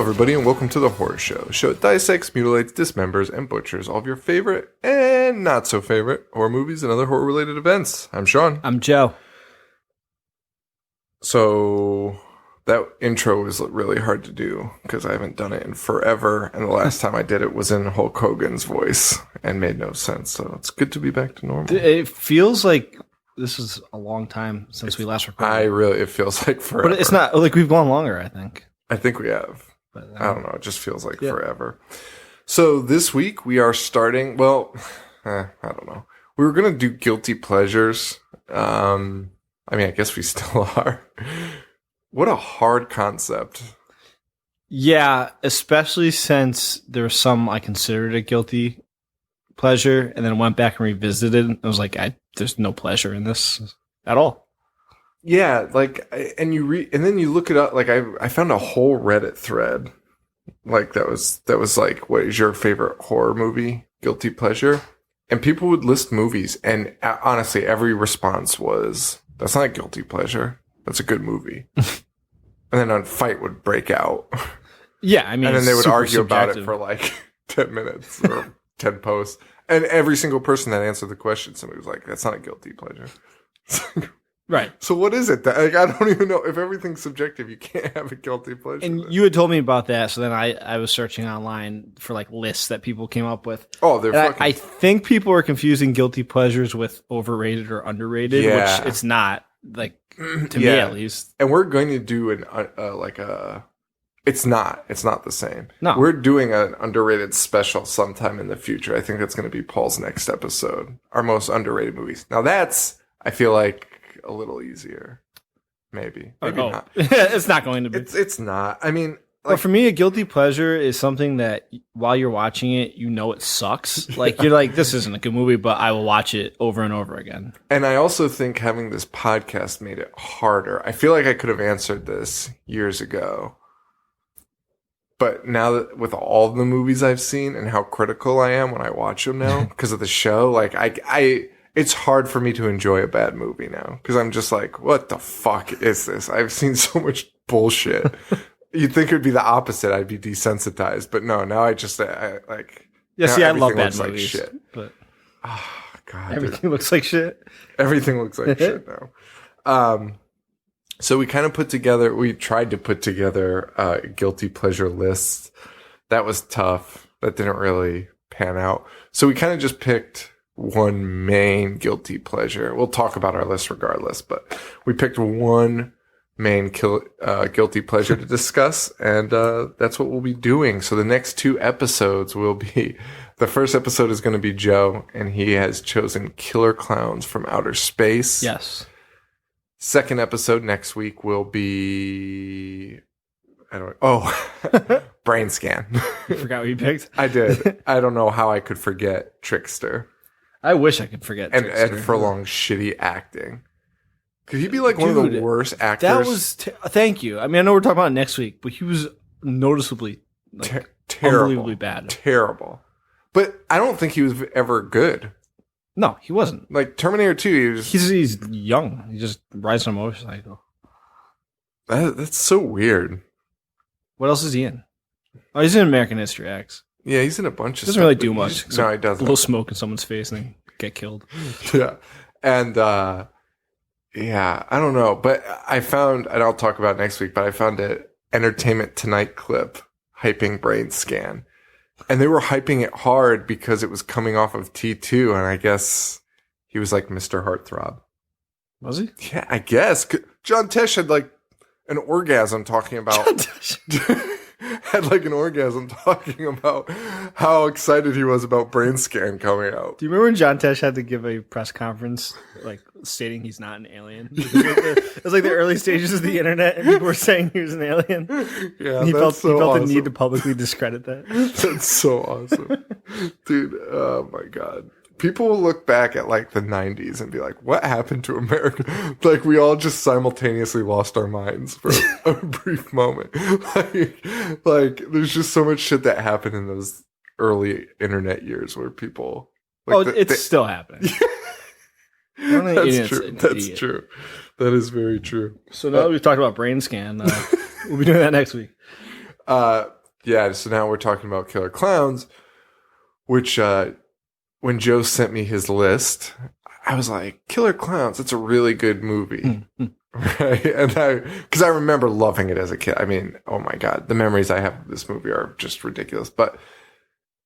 everybody, and welcome to The Horror Show, a show that dissects, mutilates, dismembers, and butchers all of your favorite and not so favorite horror movies and other horror-related events. I'm Sean. I'm Joe. So, that intro was really hard to do, because I haven't done it in forever, and the last time I did it was in Hulk Hogan's voice, and made no sense, so it's good to be back to normal. It feels like this is a long time since we last recorded. It feels like forever. But it's not, like, we've gone longer, I think. I think we have. But, I don't know. It just feels like forever. So this week we are starting. Well, I don't know. We were gonna do guilty pleasures. I mean, I guess we still are. What a hard concept. Yeah, especially since there was some I considered a guilty pleasure, and then went back and revisited. And I was like, there's no pleasure in this at all. Yeah, like, and then you look it up. Like, I found a whole Reddit thread, like that was like, what is your favorite horror movie guilty pleasure? And people would list movies, and honestly, every response was, "That's not a guilty pleasure. That's a good movie." And then a fight would break out. Yeah, I mean, and then they would argue subjective about it for like 10 minutes or 10 posts, and every single person that answered the question, somebody was like, "That's not a guilty pleasure." Right. So what is it? Like, I don't even know. If everything's subjective, you can't have a guilty pleasure. And you had told me about that, so then I was searching online for like lists that people came up with. Oh, they're fucking... I think people are confusing guilty pleasures with overrated or underrated, which it's not. Like, to me at least. And we're going to do it's not the same. No. We're doing an underrated special sometime in the future. I think that's going to be Paul's next episode. Our most underrated movies. Now that's, I feel like, a little easier. Maybe not. It's not going to be. It's not. I mean, like, for me, a guilty pleasure is something that while you're watching it, you know it sucks. Like, you're like, this isn't a good movie, but I will watch it over and over again. And I also think having this podcast made it harder. I feel like I could have answered this years ago. But now that with all the movies I've seen and how critical I am when I watch them now because of the show, like it's hard for me to enjoy a bad movie now because I'm just like, what the fuck is this? I've seen so much bullshit. You'd think it would be the opposite. I'd be desensitized, but no. Now I like. Yeah, see, I love bad movies, like shit. But oh god, everything looks like shit. Everything looks like shit now. So we tried to put together a guilty pleasure list. That was tough. That didn't really pan out. So we kind of just picked one main guilty pleasure. We'll talk about our list regardless, but we picked one main guilty pleasure to discuss, and that's what we'll be doing. So the next two episodes will be, the first episode is going to be Joe, and he has chosen Killer Klowns from Outer Space. Yes. Second episode next week will be, Brain Scan. You forgot what you picked? I did. I don't know how I could forget Trickster. I wish I could forget Trickster. And Ed Furlong's shitty acting. Could he be like one of the worst actors? That was thank you. I mean, I know we're talking about it next week, but he was noticeably terrible, unbelievably bad. Terrible. But I don't think he was ever good. No, he wasn't. Like Terminator 2, he's young. He just rides on a motorcycle. That's so weird. What else is he in? Oh, he's in American History X. Yeah, he's in a bunch of stuff. Doesn't really do much. No, he doesn't. A little smoke in someone's face and then get killed. Yeah. And, I don't know. But I found, and I'll talk about it next week, but I found an Entertainment Tonight clip hyping Brain Scan. And they were hyping it hard because it was coming off of T2, and I guess he was like Mr. Heartthrob. Was he? Yeah, I guess. John Tesh had like an orgasm talking about... had like an orgasm talking about how excited he was about Brain Scan coming out. Do you remember when John Tesh had to give a press conference, like stating he's not an alien? It was like the early stages of the internet, and people were saying he was an alien. Yeah, and he felt awesome. the need to publicly discredit that. That's so awesome, dude. Oh my god. People will look back at like the 90s and be like, what happened to America? Like we all just simultaneously lost our minds for a brief moment. Like there's just so much shit that happened in those early internet years where people... Like, it's still happening. That's true. That's true. That is very true. So now that we've talked about Brain Scan, we'll be doing that next week. Yeah, so now we're talking about Killer Klowns, which when Joe sent me his list, I was like, Killer Klowns, it's a really good movie. Right? And because I remember loving it as a kid. I mean, oh my God, the memories I have of this movie are just ridiculous. But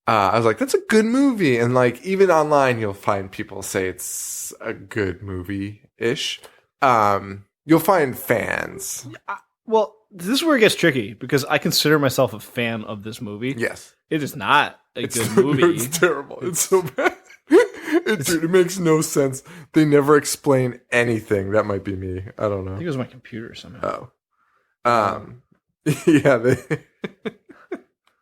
I was like, that's a good movie. And like, even online, you'll find people say it's a good movie-ish. You'll find fans. Well, this is where it gets tricky because I consider myself a fan of this movie. Yes. It is not a good movie. It's terrible. It's so bad. It makes no sense. They never explain anything. That might be me. I don't know. I think it was my computer somehow. Oh. Yeah.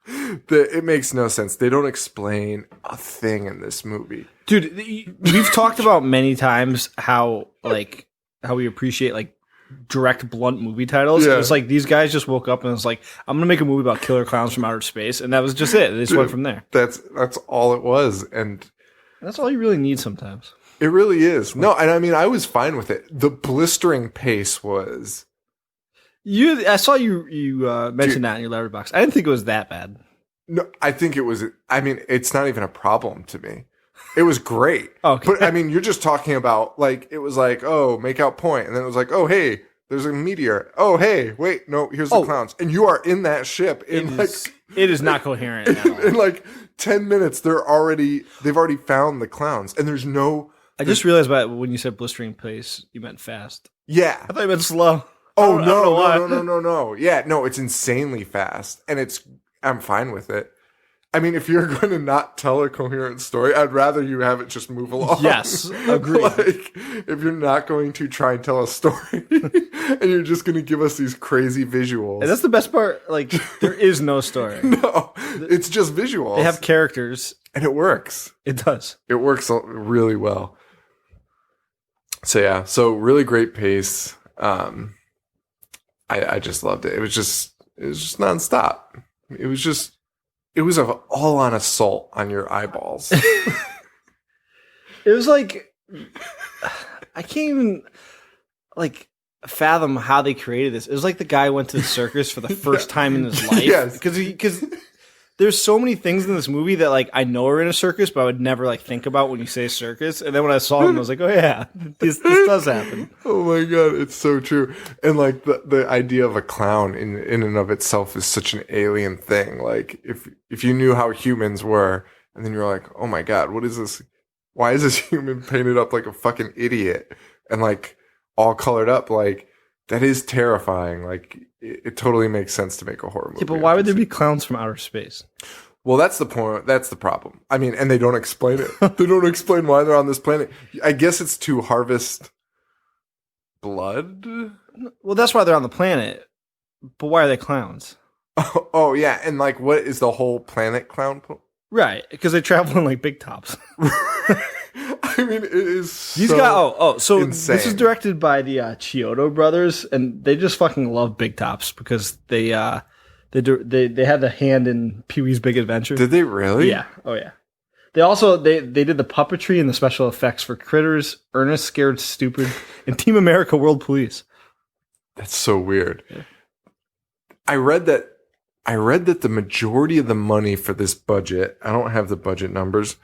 It makes no sense. They don't explain a thing in this movie. Dude, we've talked about many times how we appreciate like direct, blunt movie titles. Yeah. It's like these guys just woke up and was like, I'm gonna make a movie about killer clowns from outer space, and that was just it. They just went from there. That's all it was, and that's all you really need sometimes. It really is. No, and I mean, I was fine with it. The blistering pace was. I saw you mention that in your letterbox. I didn't think it was that bad. No, I think it was. I mean, it's not even a problem to me. It was great. Okay. But I mean, you're just talking about like, it was like, oh, make out point. And then it was like, oh, hey, there's a meteor. Oh, hey, wait, no, here's the clowns. And you are in that ship it is not coherent at all. In like 10 minutes, they've already found the clowns. And there's no. I just realized when you said blistering pace, you meant fast. Yeah. I thought you meant slow. Oh, no. Yeah, no, it's insanely fast. And I'm fine with it. I mean, if you're going to not tell a coherent story, I'd rather you have it just move along. Yes, agreed. Like, if you're not going to try and tell a story and you're just going to give us these crazy visuals. And that's the best part. Like, there is no story. No, it's just visuals. They have characters. And it works. It does. It works really well. So, yeah. So, really great pace. I just loved it. It was just nonstop. It was an all-on assault on your eyeballs. It was like, I can't even like fathom how they created this. It was like the guy went to the circus for the first time in his life. Yes, because there's so many things in this movie that like I know are in a circus, but I would never like think about when you say circus. And then when I saw him, I was like, oh yeah, this does happen. Oh my God, it's so true. And like the idea of a clown in and of itself is such an alien thing. Like if you knew how humans were, and then you're like, oh my God, what is this? Why is this human painted up like a fucking idiot and like all colored up? Like that is terrifying. Like it totally makes sense to make a horror movie. Yeah, but why would there be clowns from outer space? Well, that's the point. That's the problem. I mean, and they don't explain it. They don't explain why they're on this planet. I guess it's to harvest blood. Well, that's why they're on the planet. But why are they clowns? Oh yeah, and like, what is the whole planet clown? Right, because they travel in like big tops. I mean, it is. These so guys. So insane. this is directed by the Chiodo brothers, and they just fucking love big tops because they had the hand in Pee-wee's Big Adventure. Did they really? Yeah. Oh yeah. They also they did the puppetry and the special effects for Critters, Ernest Scared Stupid, and Team America World Police. That's so weird. Yeah. I read that the majority of the money for this budget, I don't have the budget numbers,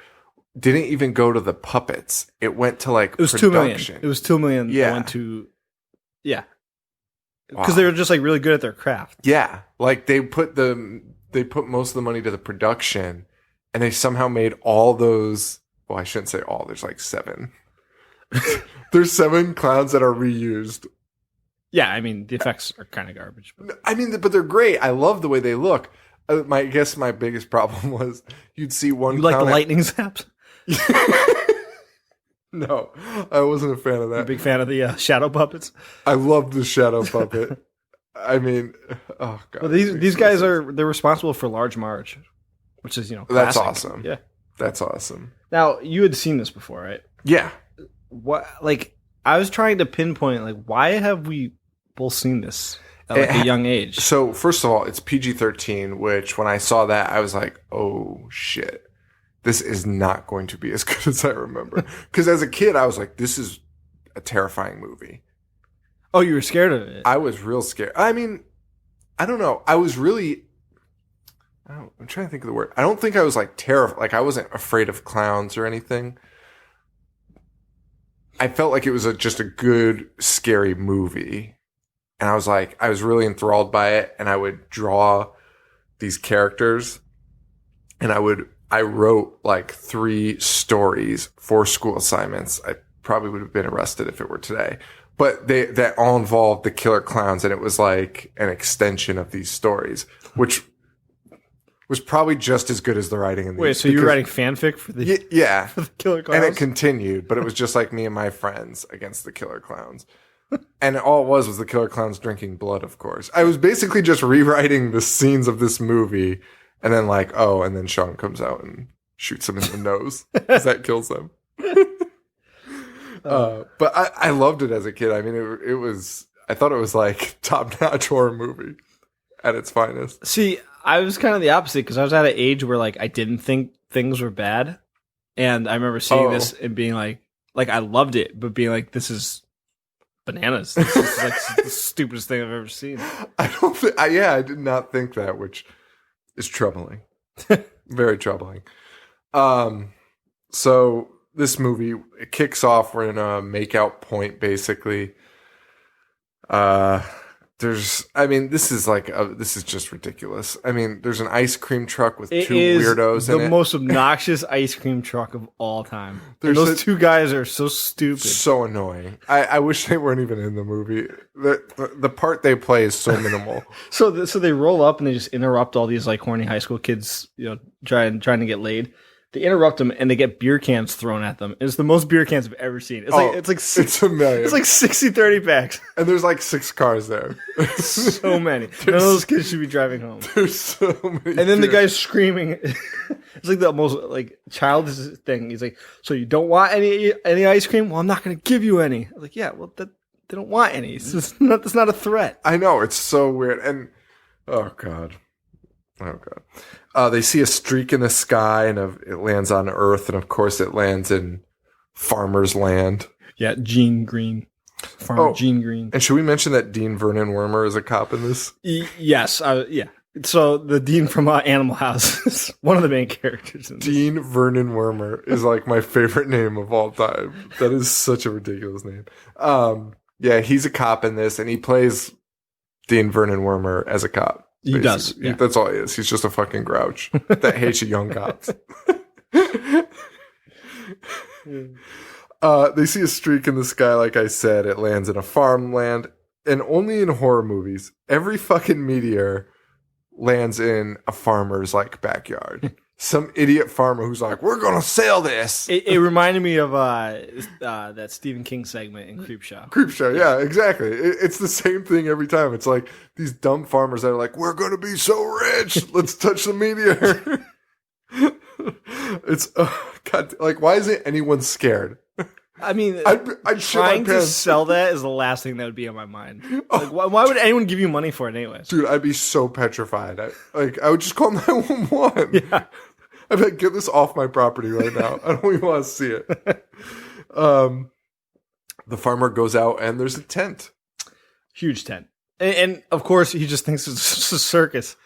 didn't even go to the puppets. It went to like production. It was $2 million. Yeah. That went to, yeah. Because they were just like really good at their craft. Yeah. Like they put most of the money to the production, and they somehow made all those. Well, I shouldn't say all. There's like 7. There's 7 clowns that are reused. Yeah, I mean, the effects are kind of garbage. I mean, but they're great. I love the way they look. I guess my biggest problem was you'd see one. You like the lightning zaps? No, I wasn't a fan of that. You're a big fan of the shadow puppets? I loved the shadow puppet. I mean, oh god. Well, these guys they're responsible for Large Marge, which is that's classic. awesome. Yeah, that's awesome. Now you had seen this before, right? Yeah. What I was trying to pinpoint why have we both seen this at a young age? So first of all, it's PG-13, which when I saw that, I was like, oh shit. This is not going to be as good as I remember. Because as a kid, I was like, this is a terrifying movie. Oh, you were scared of it? I was real scared. I mean, I don't know. I was really I'm trying to think of the word. I don't think I was like terrified. Like I wasn't afraid of clowns or anything. I felt like it was just a good, scary movie. And I was really enthralled by it. And I would draw these characters and I wrote like 3 stories for school assignments. I probably would have been arrested if it were today, but that all involved the killer clowns. And it was like an extension of these stories, which was probably just as good as the writing in these. Wait, so you were writing fanfic for the yeah, for the killer clowns? And it continued, but it was just like me and my friends against the killer clowns. And all it was the killer clowns drinking blood, of course. I was basically just rewriting the scenes of this movie, and then and then Sean comes out and shoots him in the nose. 'Cause that kills them. But I loved it as a kid. I mean, I thought it was like top-notch horror movie at its finest. See, I was kind of the opposite because I was at an age where like I didn't think things were bad, and I remember seeing this and being like I loved it, but being like, this is bananas. This is like the stupidest thing I've ever seen. I did not think that, which is troubling. Very troubling. So this movie, it kicks off. We're in a makeout point, basically. This is just ridiculous. I mean, there's an ice cream truck with 2 weirdos in it. The most obnoxious ice cream truck of all time. Those 2 guys are so stupid. So annoying. I wish they weren't even in the movie. The part they play is so minimal. So they roll up and they just interrupt all these like horny high school kids, trying to get laid. They interrupt them and they get beer cans thrown at them. It's the most beer cans I've ever seen. It's a million. It's like 60 30 packs. And there's like 6 cars there. So many. None of those kids should be driving home. There's so many. And then the guy's screaming. It's like the most like childish thing. He's like, "So you don't want any ice cream? Well, I'm not going to give you any." I'm like, "Yeah, well, they don't want any. That's not a threat." I know, it's so weird. And oh god. They see a streak in the sky, and it lands on Earth, and of course, it lands in farmer's land. Yeah, Gene Green, Farmer Gene Green. And should we mention that Dean Vernon Wormer is a cop in this? Yes, yeah. So the Dean from Animal House is one of the main characters in this. Dean Vernon Wormer is like my favorite name of all time. That is such a ridiculous name. Yeah, he's a cop in this, and he plays Dean Vernon Wormer as a cop. He does. Yeah. That's all he is. He's just a fucking grouch that hates young cops. They see a streak in the sky, like I said. It lands in a farmland. And only in horror movies, every fucking meteor lands in a farmer's like backyard. Some idiot farmer who's like, "We're gonna sell this." It reminded me of that Stephen King segment in Creepshow. Creepshow, yeah, exactly. It's the same thing every time. It's like these dumb farmers that are like, "We're gonna be so rich. Let's touch the meteor." It's God, like, why isn't anyone scared? I mean, I'd trying to sell that is the last thing that would be on my mind. Like, why would anyone give you money for it anyways? Dude, I'd be so petrified. I would just call 911. Yeah. I'd be like, get this off my property right now. I don't even want to see it. The farmer goes out and there's a tent. Huge tent. And of course, he just thinks it's a circus.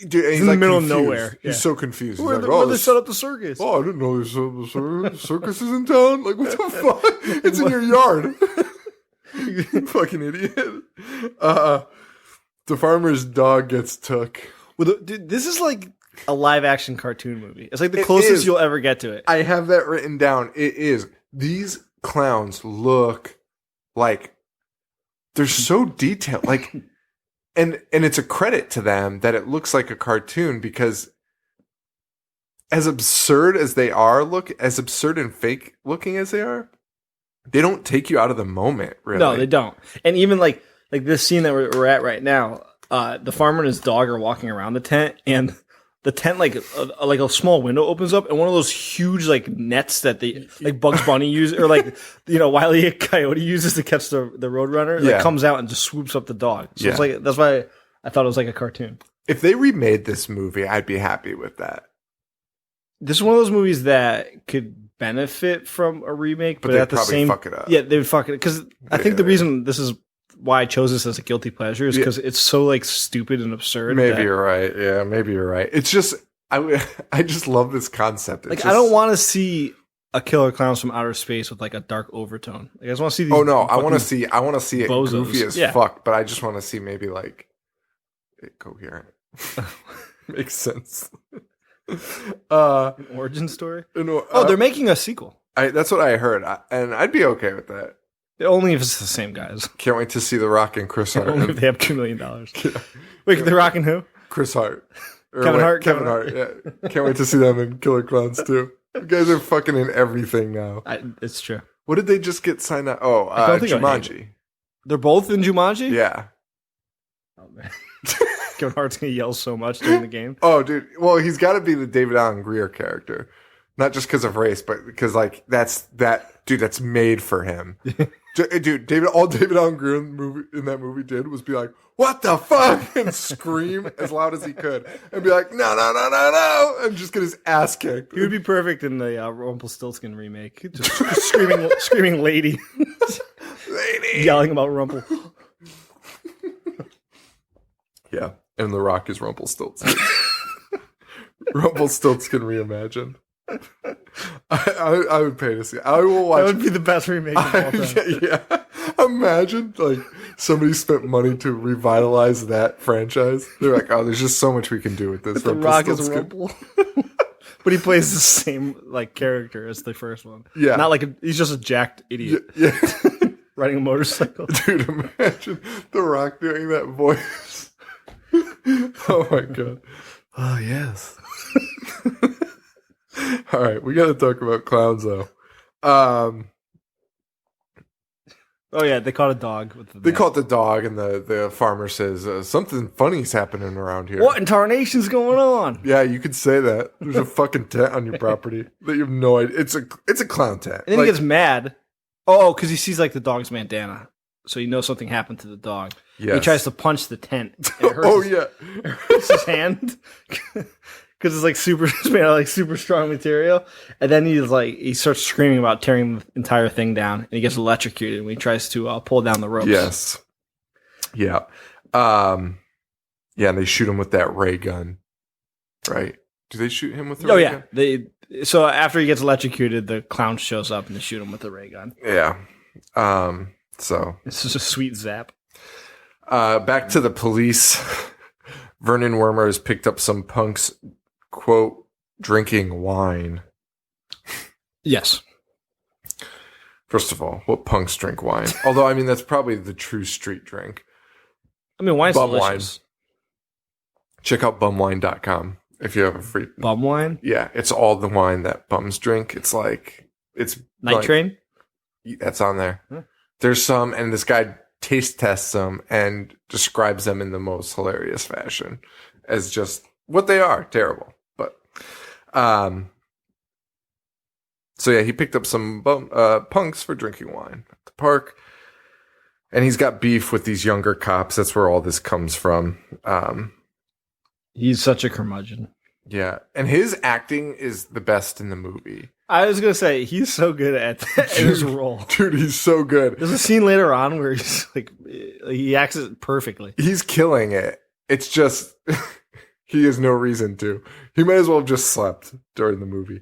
Dude, and he's in the middle of nowhere. He's so confused. He's where like, they set up the circus? Oh, I didn't know there's a circus is in town. Like, what the fuck? It's in your yard. You fucking idiot. The farmer's dog gets took. Well, dude, this is like a live action cartoon movie. It's like the closest you'll ever get to it. I have that written down. It is. These clowns look like they're so detailed. Like, and it's a credit to them that it looks like a cartoon, because as absurd as they are, as absurd and fake looking as they are, they don't take you out of the moment, really. No, they don't. And even like this scene that we're at right now, the farmer and his dog are walking around the tent, and the tent, like a small window opens up, and one of those huge like nets that they like Bugs Bunny use, or like Wile E. Coyote uses to catch the Roadrunner, comes out and just swoops up the dog. So it's like, that's why I thought it was like a cartoon. If they remade this movie, I'd be happy with that. This is one of those movies that could benefit from a remake, but at the same fuck it up. Yeah, they would fuck it, because I think the reason this is why I chose this as a guilty pleasure is because it's so like stupid and absurd. Maybe you're right. Yeah, maybe you're right. It's just I just love this concept. Like I don't want to see a Killer Clowns from outer space with like a dark overtone. Like, I just want to see these. Oh no, I want to see it bozos. goofy as fuck, but I just want to see maybe like it coherent. Makes sense. An origin story. They're making a sequel. That's what I heard, and I'd be okay with that. Only if it's the same guys. Can't wait to see The Rock and Chris Hart. Only if they have $2 million. Yeah. Wait, The Rock and who? Chris Hart. Kevin Hart. Yeah. Can't wait to see them in Killer Clowns too. You guys are fucking in everything now. It's true. What did they just get signed up? Oh, Jumanji. They're both in Jumanji? Yeah. Oh, man. Kevin Hart's going to yell so much during the game. Oh, dude. Well, he's got to be the David Allen Greer character. Not just because of race, but because, like, that's made for him. Dude, all David Allen Greer in that movie did was be like, what the fuck? And scream as loud as he could. And be like, no. And just get his ass kicked. He would be perfect in the Rumpelstiltskin remake. Just screaming lady. Lady. Yelling about Rumple. Yeah. And The Rock is Rumpelstiltskin. Rumpelstiltskin reimagined. I would pay to see it. I will watch. That would be the best remake of all time. Yeah. Imagine like somebody spent money to revitalize that franchise. They're like, oh, there's just so much we can do with this. The Rock is Rumple. But he plays the same like character as the first one. Yeah. Not like he's just a jacked idiot. Yeah. Riding a motorcycle. Dude, imagine The Rock doing that voice. Oh my god. Oh yes. All right, we got to talk about clowns though. Oh yeah, they caught a dog. They caught the dog, and the farmer says something funny's happening around here. What in tarnation's going on? Yeah, you could say that. There's a fucking tent on your property that you have no idea. It's a clown tent. And then he gets mad. Oh, because he sees like the dog's bandana, so he knows something happened to the dog. Yes. He tries to punch the tent. And it hurts it hurts his hand. Because it's like it's made out of like super strong material, and then he starts screaming about tearing the entire thing down, and he gets electrocuted when he tries to pull down the ropes. Yes, yeah, and they shoot him with that ray gun, right? Do they shoot him with the ray gun? So after he gets electrocuted, the clown shows up and they shoot him with the ray gun. Yeah, so this is a sweet zap. Back to the police. Vernon Wormer has picked up some punks, quote, drinking wine. Yes. First of all, what punks drink wine? Although, I mean, that's probably the true street drink. I mean, wine's bum delicious. Wine. Check out bumwine.com if you have a free... Bum wine? Yeah, it's all the wine that bums drink. It's like... Night Train? That's on there. Huh. There's some, and this guy taste tests them and describes them in the most hilarious fashion as just what they are. Terrible. But, so yeah, he picked up some punks for drinking wine at the park, and he's got beef with these younger cops. That's where all this comes from. He's such a curmudgeon. Yeah. And his acting is the best in the movie. I was going to say, he's so good at his role. Dude, he's so good. There's a scene later on where he's like, he acts it perfectly. He's killing it. It's just, he has no reason to. He might as well have just slept during the movie.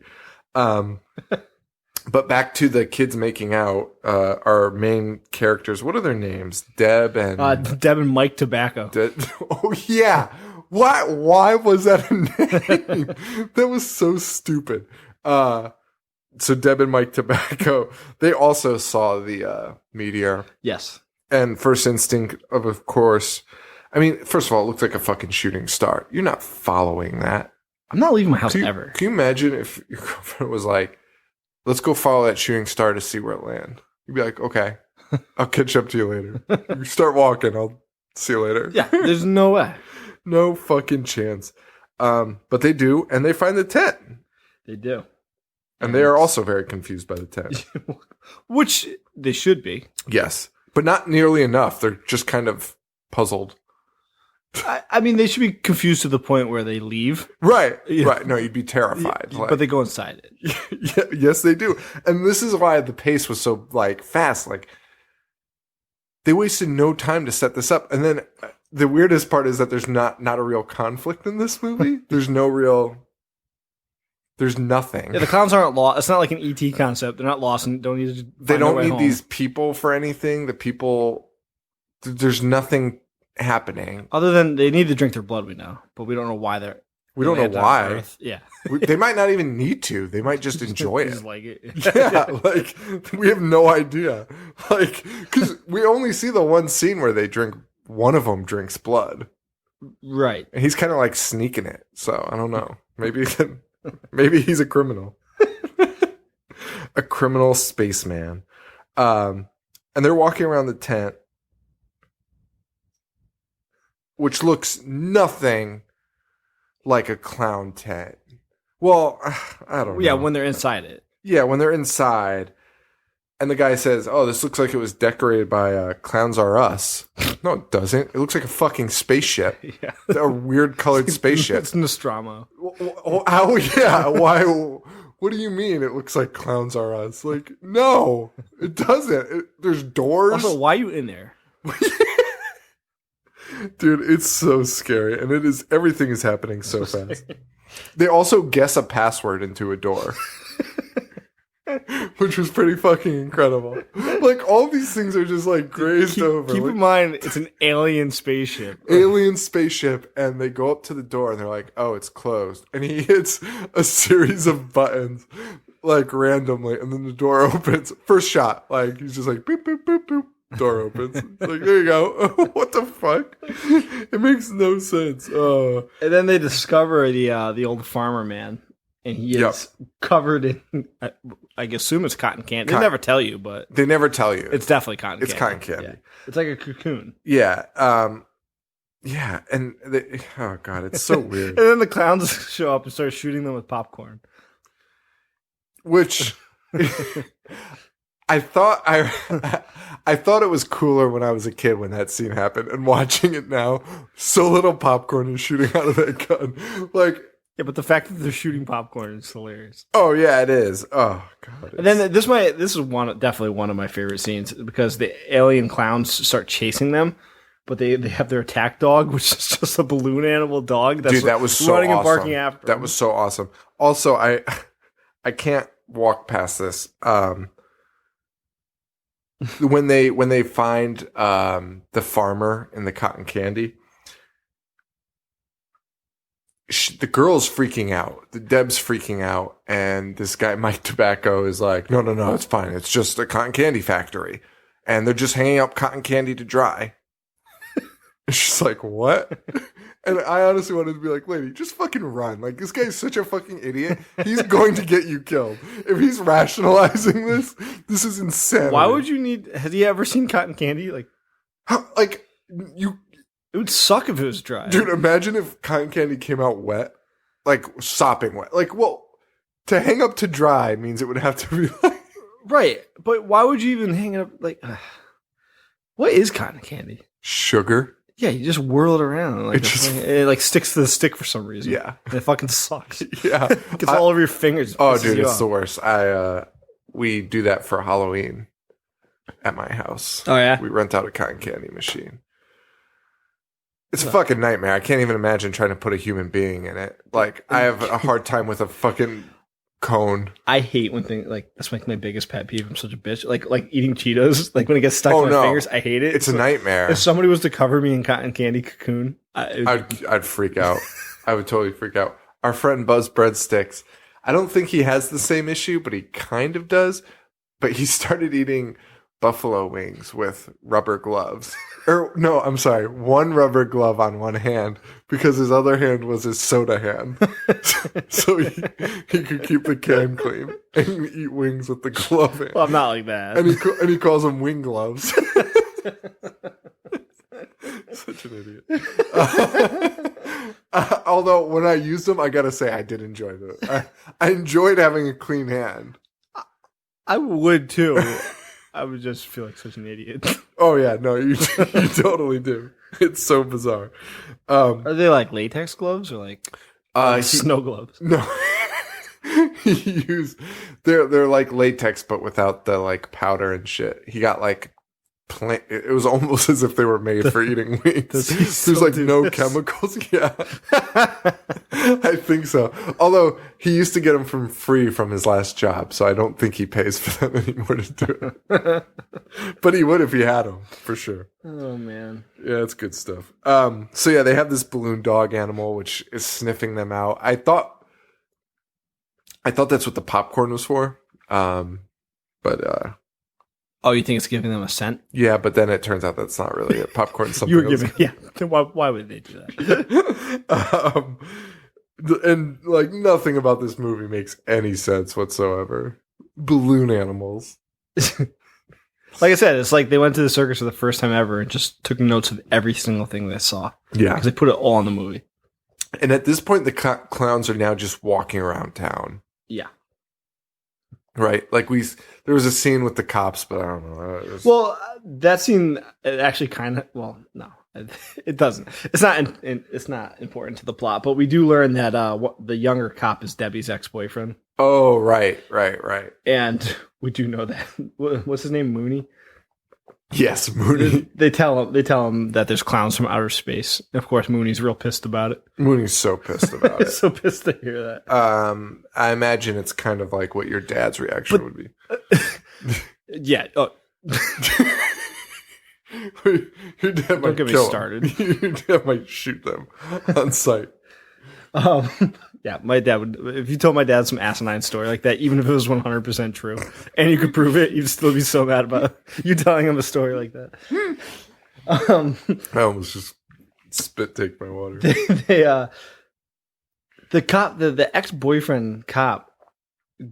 But back to the kids making out, our main characters, what are their names? Deb and Mike Tobacco. Oh, yeah. Why was that a name? That was so stupid. So Deb and Mike Tobacco, they also saw the meteor. Yes. And first instinct of course, I mean, first of all, it looked like a fucking shooting star. You're not following that. I'm not leaving my house ever. Can you imagine if your girlfriend was like, let's go follow that shooting star to see where it lands? You'd be like, okay, I'll catch up to you later. You start walking, I'll see you later. Yeah, there's no way. No fucking chance. But they do, and they find the tent. They do. And they are also very confused by the tent. Which they should be. Yes. But not nearly enough. They're just kind of puzzled. I mean, they should be confused to the point where they leave. Right. Right. No, you'd be terrified. But they go inside it. Yeah, yes, they do. And this is why the pace was so, fast. they wasted no time to set this up. And then the weirdest part is that there's not a real conflict in this movie. There's nothing. Yeah, the clowns aren't lost. It's not like an ET concept. They're not lost and don't need to. They don't need these people for anything. The people, there's nothing happening other than they need to drink their blood. We know, but we don't know why they're. We don't know why. Yeah, they might not even need to. They might just enjoy it. Just like it. Yeah, like we have no idea. Like because we only see the one scene where they drink. One of them drinks blood, right? And he's kind of like sneaking it. So I don't know. Maybe he's a criminal, a criminal spaceman. And they're walking around the tent, which looks nothing like a clown tent. Well, I don't know. Yeah, when they're inside it. Yeah, when they're inside. And the guy says, "Oh, this looks like it was decorated by Clowns Are Us." No, it doesn't. It looks like a fucking spaceship. Yeah. A weird colored spaceship. It's Nostromo. How? Yeah. Why? What do you mean it looks like Clowns Are Us? Like, no, it doesn't. There's doors. Also, why are you in there? Dude, it's so scary. And everything is happening so fast. They also guess a password into a door. Which was pretty fucking incredible. Like, all these things are just, like, grazed over. Keep in mind, it's an alien spaceship. Alien spaceship, and they go up to the door, and they're like, oh, it's closed. And he hits a series of buttons, like, randomly, and then the door opens. First shot. Like, he's just like, boop, boop, boop, boop. Door opens. It's like, there you go. What the fuck? It makes no sense. And then they discover the old farmer man. And he is covered in, I assume it's cotton candy. They never tell you, but... They never tell you. It's definitely cotton candy. It's cotton candy. Yeah. It's like a cocoon. Yeah. Yeah. And, oh, God, it's so weird. And then the clowns show up and start shooting them with popcorn. Which... I thought it was cooler when I was a kid when that scene happened. And watching it now, so little popcorn is shooting out of that gun. Like... Yeah, but the fact that they're shooting popcorn is hilarious. Oh yeah, it is. Oh God. And then this is definitely one of my favorite scenes because the alien clowns start chasing them, but they have their attack dog, which is just a balloon animal dog that's that was so running awesome. And barking after them. That was so awesome. Also, I can't walk past this. When they find the farmer in the cotton candy. The girl's freaking out. Deb's freaking out. And this guy, Mike Tobacco, is like, no, it's fine. It's just a cotton candy factory. And they're just hanging up cotton candy to dry. And she's like, what? And I honestly wanted to be like, lady, just fucking run. Like, this guy's such a fucking idiot. He's going to get you killed. If he's rationalizing this is insane. Why would you has he ever seen cotton candy? It would suck if it was dry. Dude, imagine if cotton candy came out wet. Like, sopping wet. Like, well, to hang up to dry means it would have to be like... Right, but why would you even hang it up, like... what is cotton candy? Sugar. Yeah, you just whirl it around. Like, it sticks to the stick for some reason. Yeah. And it fucking sucks. Yeah. It gets all over your fingers. Oh, dude, it's the worst. We do that for Halloween at my house. Oh, yeah? We rent out a cotton candy machine. It's a fucking nightmare. I can't even imagine trying to put a human being in it. Like, I have a hard time with a fucking cone. I hate when things that's like my biggest pet peeve. I'm such a bitch. Like eating Cheetos. Like when it gets stuck in my fingers, I hate it. It's a nightmare. If somebody was to cover me in cotton candy cocoon, I'd freak out. I would totally freak out. Our friend Buzz Breadsticks, I don't think he has the same issue, but he kind of does. But he started eating buffalo wings with rubber gloves. Or no, I'm sorry, one rubber glove on one hand because his other hand was his soda hand. So he could keep the can clean and eat wings with the glove in. Well, I'm not like that. And he calls them wing gloves. Such an idiot. Although when I used them, I gotta say I did enjoy them. I enjoyed having a clean hand. I would too. I would just feel like such an idiot. Oh yeah, no, you totally do. It's so bizarre. Are they like latex gloves or like snow gloves? No, they're like latex but without the like powder and shit. He got like plant. It was almost as if they were made for eating weeds. There's like no chemicals. Yeah, I think so. Although he used to get them from free from his last job, so I don't think he pays for them anymore to do it. But he would if he had them for sure. Oh man, yeah, it's good stuff. So yeah, they have this balloon dog animal which is sniffing them out. I thought that's what the popcorn was for. But oh, you think it's giving them a scent? yeah, but then it turns out that's not really it. Popcorn's something You were else. giving, yeah. Then why would they do that? And like nothing about this movie makes any sense whatsoever. Balloon animals. Like I said, it's like they went to the circus for the first time ever and just took notes of every single thing they saw. Yeah. Because they put it all in the movie. And at this point, the clowns are now just walking around town. Yeah. Right? Like there was a scene with the cops, but I don't know. Well, that scene it actually kind of, well, no, it doesn't. It's not important to the plot, but we do learn that the younger cop is Debbie's ex-boyfriend. Oh, right. And we do know that. What's his name? Mooney? Yes, Mooney. They tell him that there's clowns from outer space. Of course, Mooney's real pissed about it. Mooney's so pissed about it. So pissed to hear that. I imagine it's kind of like what your dad's reaction would be. Yeah. Oh. Your dad might Don't get me kill started. them. Your dad might shoot them on sight. Yeah, my dad would. If you told my dad some asinine story like that, even if it was 100% true, and you could prove it, you'd still be so mad about you telling him a story like that. I almost just spit take my water. The cop, the ex-boyfriend cop,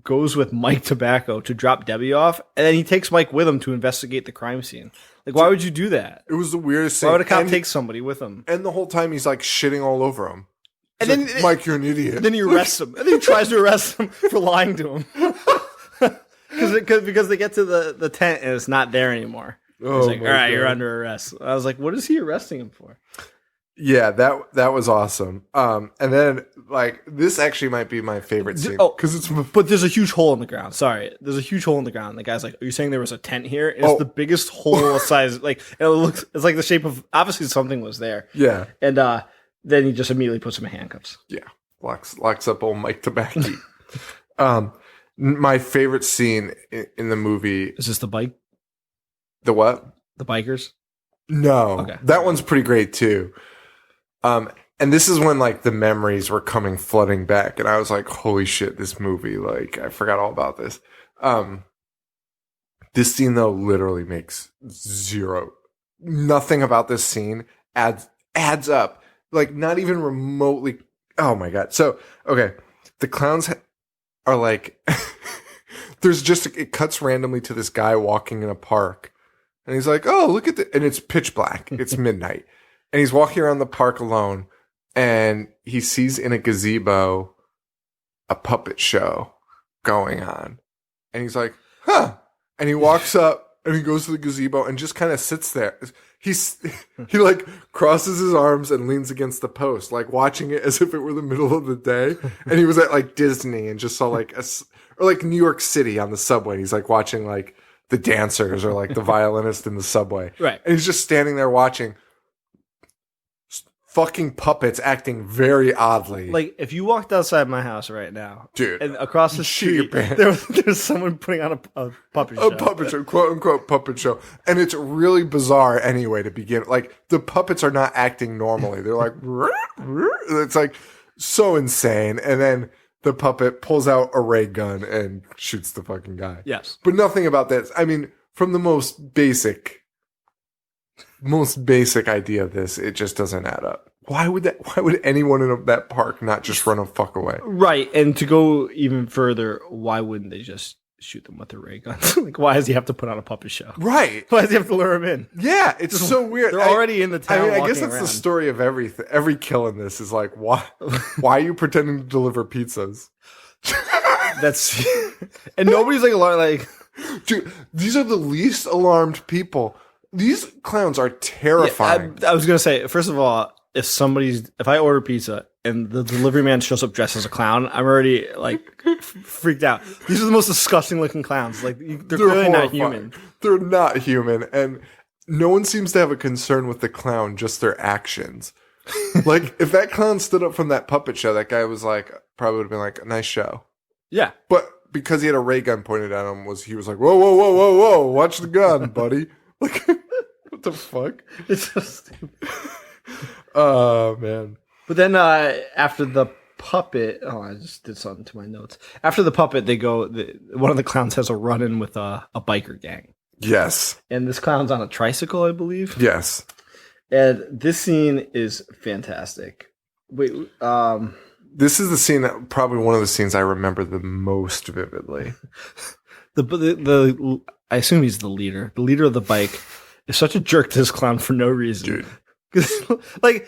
goes with Mike Tobacco to drop Debbie off, and then he takes Mike with him to investigate the crime scene. Like, why would you do that? It was the weirdest thing. Why would a cop take somebody with him? And the whole time he's like shitting all over him. And He's then like, Mike, you're an idiot. Then he arrests him. And then he tries to arrest him for lying to him. Because they get to the tent and it's not there anymore. Oh, He's like, all right, God. you're under arrest. I was like, what is he arresting him for? Yeah, that was awesome. And then like this actually might be my favorite scene because it's. But there's a huge hole in the ground. Sorry, there's a huge hole in the ground. The guy's like, "Are you saying there was a tent here?" And it's the biggest hole size. Like it's like the shape of obviously something was there. Yeah, and then he just immediately puts him in handcuffs. Yeah, locks up old Mike Tobacco. My favorite scene in the movie is this the bike. The what? The bikers. No, okay. That one's pretty great too. And this is when like the memories were coming flooding back, and I was like, "Holy shit, this movie!" Like I forgot all about this. This scene though literally makes nothing about this scene adds up. Like not even remotely. Oh my god! So okay, the clowns are like, there's just it cuts randomly to this guy walking in a park, and he's like, "Oh, look at the," and it's pitch black. It's midnight. And he's walking around the park alone, and he sees in a gazebo a puppet show going on. And he's like, huh. And he walks up, and he goes to the gazebo and just kind of sits there. He like crosses his arms and leans against the post, like watching it as if it were the middle of the day. And he was at like Disney and just saw like or like New York City on the subway. He's like watching like the dancers or like the violinist in the subway. Right. And he's just standing there watching fucking puppets acting very oddly. Like if you walked outside my house right now, dude, and across the street there's someone putting on a puppet show. A puppet show, quote unquote puppet show. And it's really bizarre anyway to begin. Like the puppets are not acting normally. They're like it's like so insane. And then the puppet pulls out a ray gun and shoots the fucking guy. Yes. But nothing about that. I mean, from the most basic idea of this, it just doesn't add up. Why would anyone in that park not just run a fuck away? Right. And to go even further, why wouldn't they just shoot them with the ray guns? Like, why does he have to put on a puppet show? Right. Why does he have to lure him in? Yeah, it's so weird. They're already in the town. I guess that's the story of everything. Every kill in this is like, why are you pretending to deliver pizzas? That's and nobody's like alarmed. Like, dude, these are the least alarmed people. These clowns are terrifying. Yeah, I was gonna say, first of all, if I order pizza and the delivery man shows up dressed as a clown, I'm already like freaked out. These are the most disgusting looking clowns. Like they're clearly not human. They're not human, and no one seems to have a concern with the clown, just their actions. Like, if that clown stood up from that puppet show, that guy was like, probably would have been like, a nice show. Yeah. But because he had a ray gun pointed at him, he was like, whoa, whoa, whoa, whoa, whoa, watch the gun, buddy. Like, what the fuck? It's so stupid. Oh, man. But then after the puppet, I just did something to my notes. After the puppet, they go, one of the clowns has a run-in with a biker gang. Yes. And this clown's on a tricycle, I believe. Yes. And this scene is fantastic. Wait, this is the scene that probably one of the scenes I remember the most vividly. the I assume he's the leader. The leader of the bike is such a jerk to this clown for no reason. Dude. Like,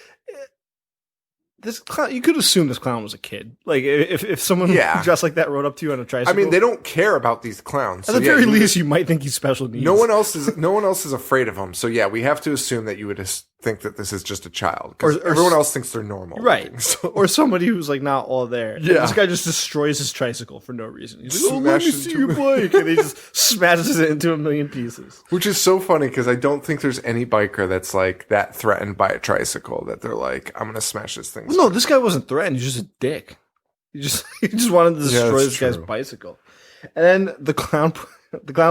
this clown, you could assume this clown was a kid. Like, if someone dressed like that rode up to you on a tricycle. I mean, they don't care about these clowns. At the very least, you might think he's special needs. No one else is afraid of him. So yeah, we have to assume that you would think that this is just a child, because everyone else thinks they're normal, right? So. Or somebody who's like not all there. Yeah, and this guy just destroys his tricycle for no reason. He's like, "Oh, let me see your bike," and he just smashes it into a million pieces. Which is so funny, because I don't think there's any biker that's like that threatened by a tricycle that they're like, "I'm gonna smash this thing." Well, no, this guy wasn't threatened. He's just a dick. He just wanted to destroy this guy's bicycle. And then the clown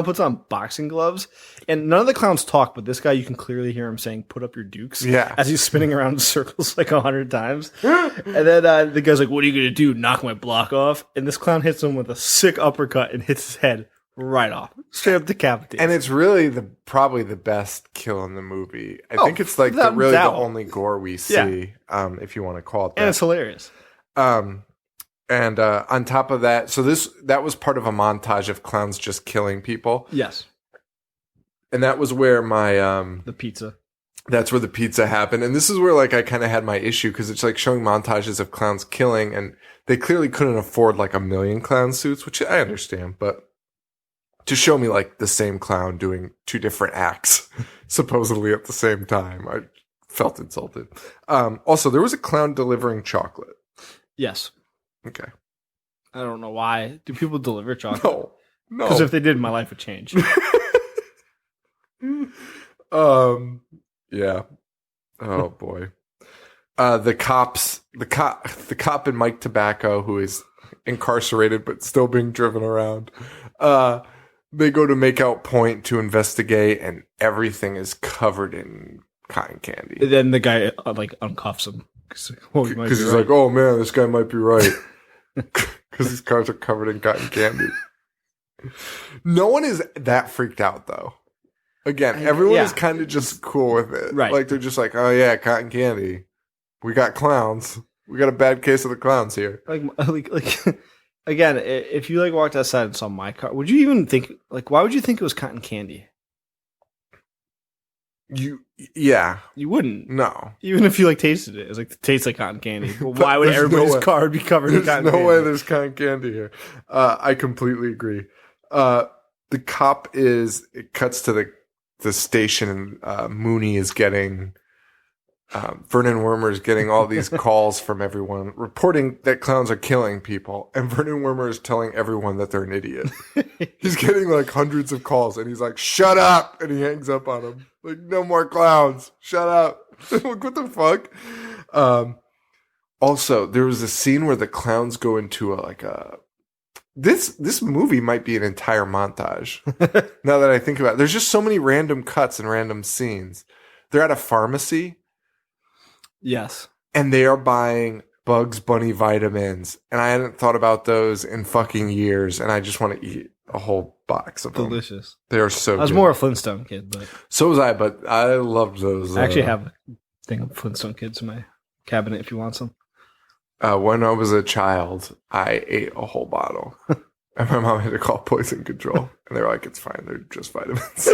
puts on boxing gloves, and none of the clowns talk, but this guy, you can clearly hear him saying, "Put up your dukes," as he's spinning around in circles like 100 times. And then the guy's like, "What are you going to do? Knock my block off?" And this clown hits him with a sick uppercut and hits his head right off. Straight up decapitated. And it's really probably the best kill in the movie. I think it's like the only gore we see, if you want to call it that. And it's hilarious. And on top of that, so that was part of a montage of clowns just killing people. Yes. And that was where my the pizza. That's where the pizza happened. And this is where like I kind of had my issue, because it's like showing montages of clowns killing, and they clearly couldn't afford like 1 million clown suits, which I understand, but to show me like the same clown doing 2 different acts supposedly at the same time, I felt insulted. Also, there was a clown delivering chocolate. Yes. Okay. I don't know why. Do people deliver chocolate? No. Because if they did, my life would change. Yeah. Oh boy. The cop in Mike Tobacco, who is incarcerated but still being driven around. They go to Makeout Point to investigate, and everything is covered in cotton candy. And then the guy like uncuffs him because he's like, "Oh man, this guy might be right." Because these cars are covered in cotton candy. No one is that freaked out, though. Again, everyone is kind of just cool with it. Right. Like, they're just like, "Oh, yeah, cotton candy. We got clowns. We got a bad case of the clowns here." Like again, if you like walked outside and saw my car, would you even think, like, why would you think it was cotton candy? You wouldn't. No. Even if you like tasted it, it's like, it tastes like cotton candy. Well, why would everybody's car be covered in cotton candy? There's no way there's cotton candy here. I completely agree. The cop it cuts to the station, and Mooney is getting, Vernon Wormer is getting all these calls from everyone reporting that clowns are killing people. And Vernon Wormer is telling everyone that they're an idiot. He's getting like hundreds of calls, and he's like, "Shut up!" And he hangs up on him. Like, "No more clowns. Shut up." Like, what the fuck? Also, there was a scene where the clowns go into this movie might be an entire montage. Now that I think about it, there's just so many random cuts and random scenes. They're at a pharmacy. Yes. And they are buying Bugs Bunny vitamins. And I hadn't thought about those in fucking years. And I just want to eat a whole box of them. Delicious. They are so good. I was more a Flintstone kid, but. So was I, but I loved those. I actually have a thing of Flintstone kids in my cabinet if you want some. When I was a child, I ate a whole bottle. And my mom had to call poison control. And they were like, "It's fine. They're just vitamins."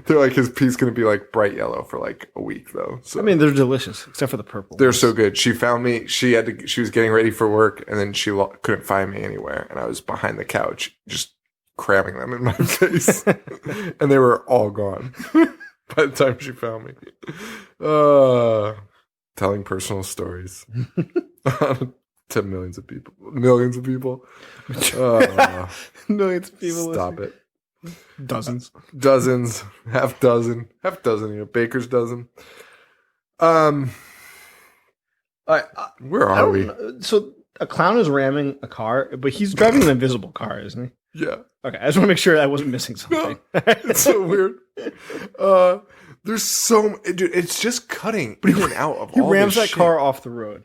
They're like, his pee's going to be like bright yellow for like a week, though. So, I mean, they're delicious, except for the purple. They're so good. She found me. She was getting ready for work, and then she couldn't find me anywhere. And I was behind the couch, just cramming them in my face. And they were all gone by the time she found me. Telling personal stories to millions of people. Millions of people. Millions of people. Stop listening. it. Dozens. Dozens, half dozen, baker's dozen. Where are we? So a clown is ramming a car, but he's driving an invisible car, isn't he? Yeah. Okay, I just want to make sure I wasn't missing something. No, it's so weird. There's dude, it's just cutting in and out of all He rams that shit. car off the road.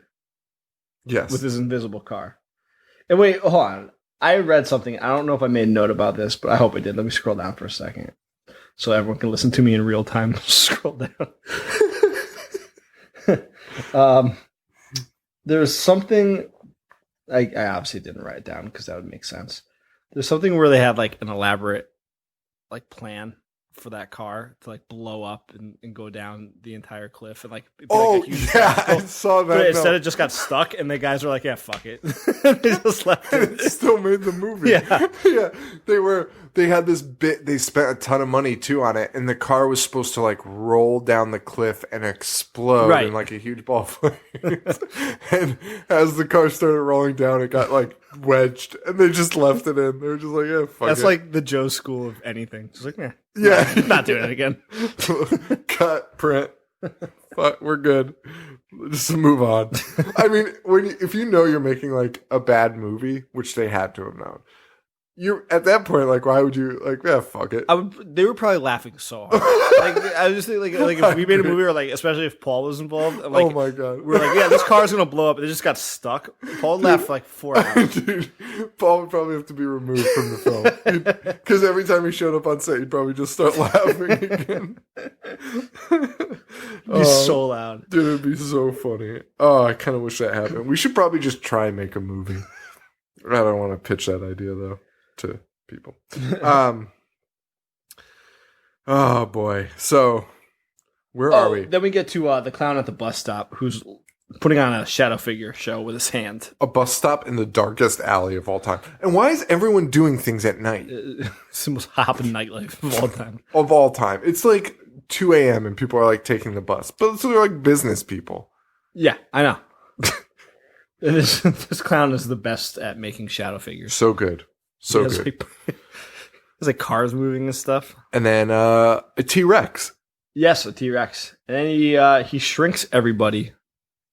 Yes. With his invisible car. And wait, hold on. I read something. I don't know if I made a note about this, but I hope I did. Let me scroll down for a second so everyone can listen to me in real time. Scroll down. There's something I obviously didn't write it down because that would make sense. There's something where they had like an elaborate like plan for that car to like blow up and go down the entire cliff and like I saw that. But instead it just got stuck and the guys were like, yeah, fuck it. They just left it. It still made the movie. Yeah. Yeah. They had this bit, they spent a ton of money too on it, and the car was supposed to like roll down the cliff and explode in like a huge ball of flames. And as the car started rolling down, it got like wedged, and they just left it in. They were just like, yeah, fuck That's it. like the Joe school of anything. Just like, yeah. not doing it again. Cut, print. Fuck, we're good. Just move on. I mean, if you know you're making like a bad movie, which they had to have known, you're at that point like, why would you like? Yeah, fuck it. They were probably laughing so hard. Like I was just thinking, like if we made a movie, or like especially if Paul was involved, like, oh my god, we're like, yeah, this car's gonna blow up. And it just got stuck. Paul laughed for like 4 hours. Dude, Paul would probably have to be removed from the film because every time he showed up on set, he'd probably just start laughing again. He's so loud, dude. It'd be so funny. Oh, I kind of wish that happened. We should probably just try and make a movie. I don't want to pitch that idea though to people. Oh boy. So where are we? Then we get to the clown at the bus stop who's putting on a shadow figure show with his hand. A bus stop in the darkest alley of all time. And why is everyone doing things at night? It's the most hopping nightlife of all time. Of all time. It's like 2 a.m. and people are like taking the bus. But so they're like business people. Yeah, I know. This clown is the best at making shadow figures. So good. So good. There's like cars moving and stuff. And then a T-Rex. Yes, a T-Rex. And then he shrinks everybody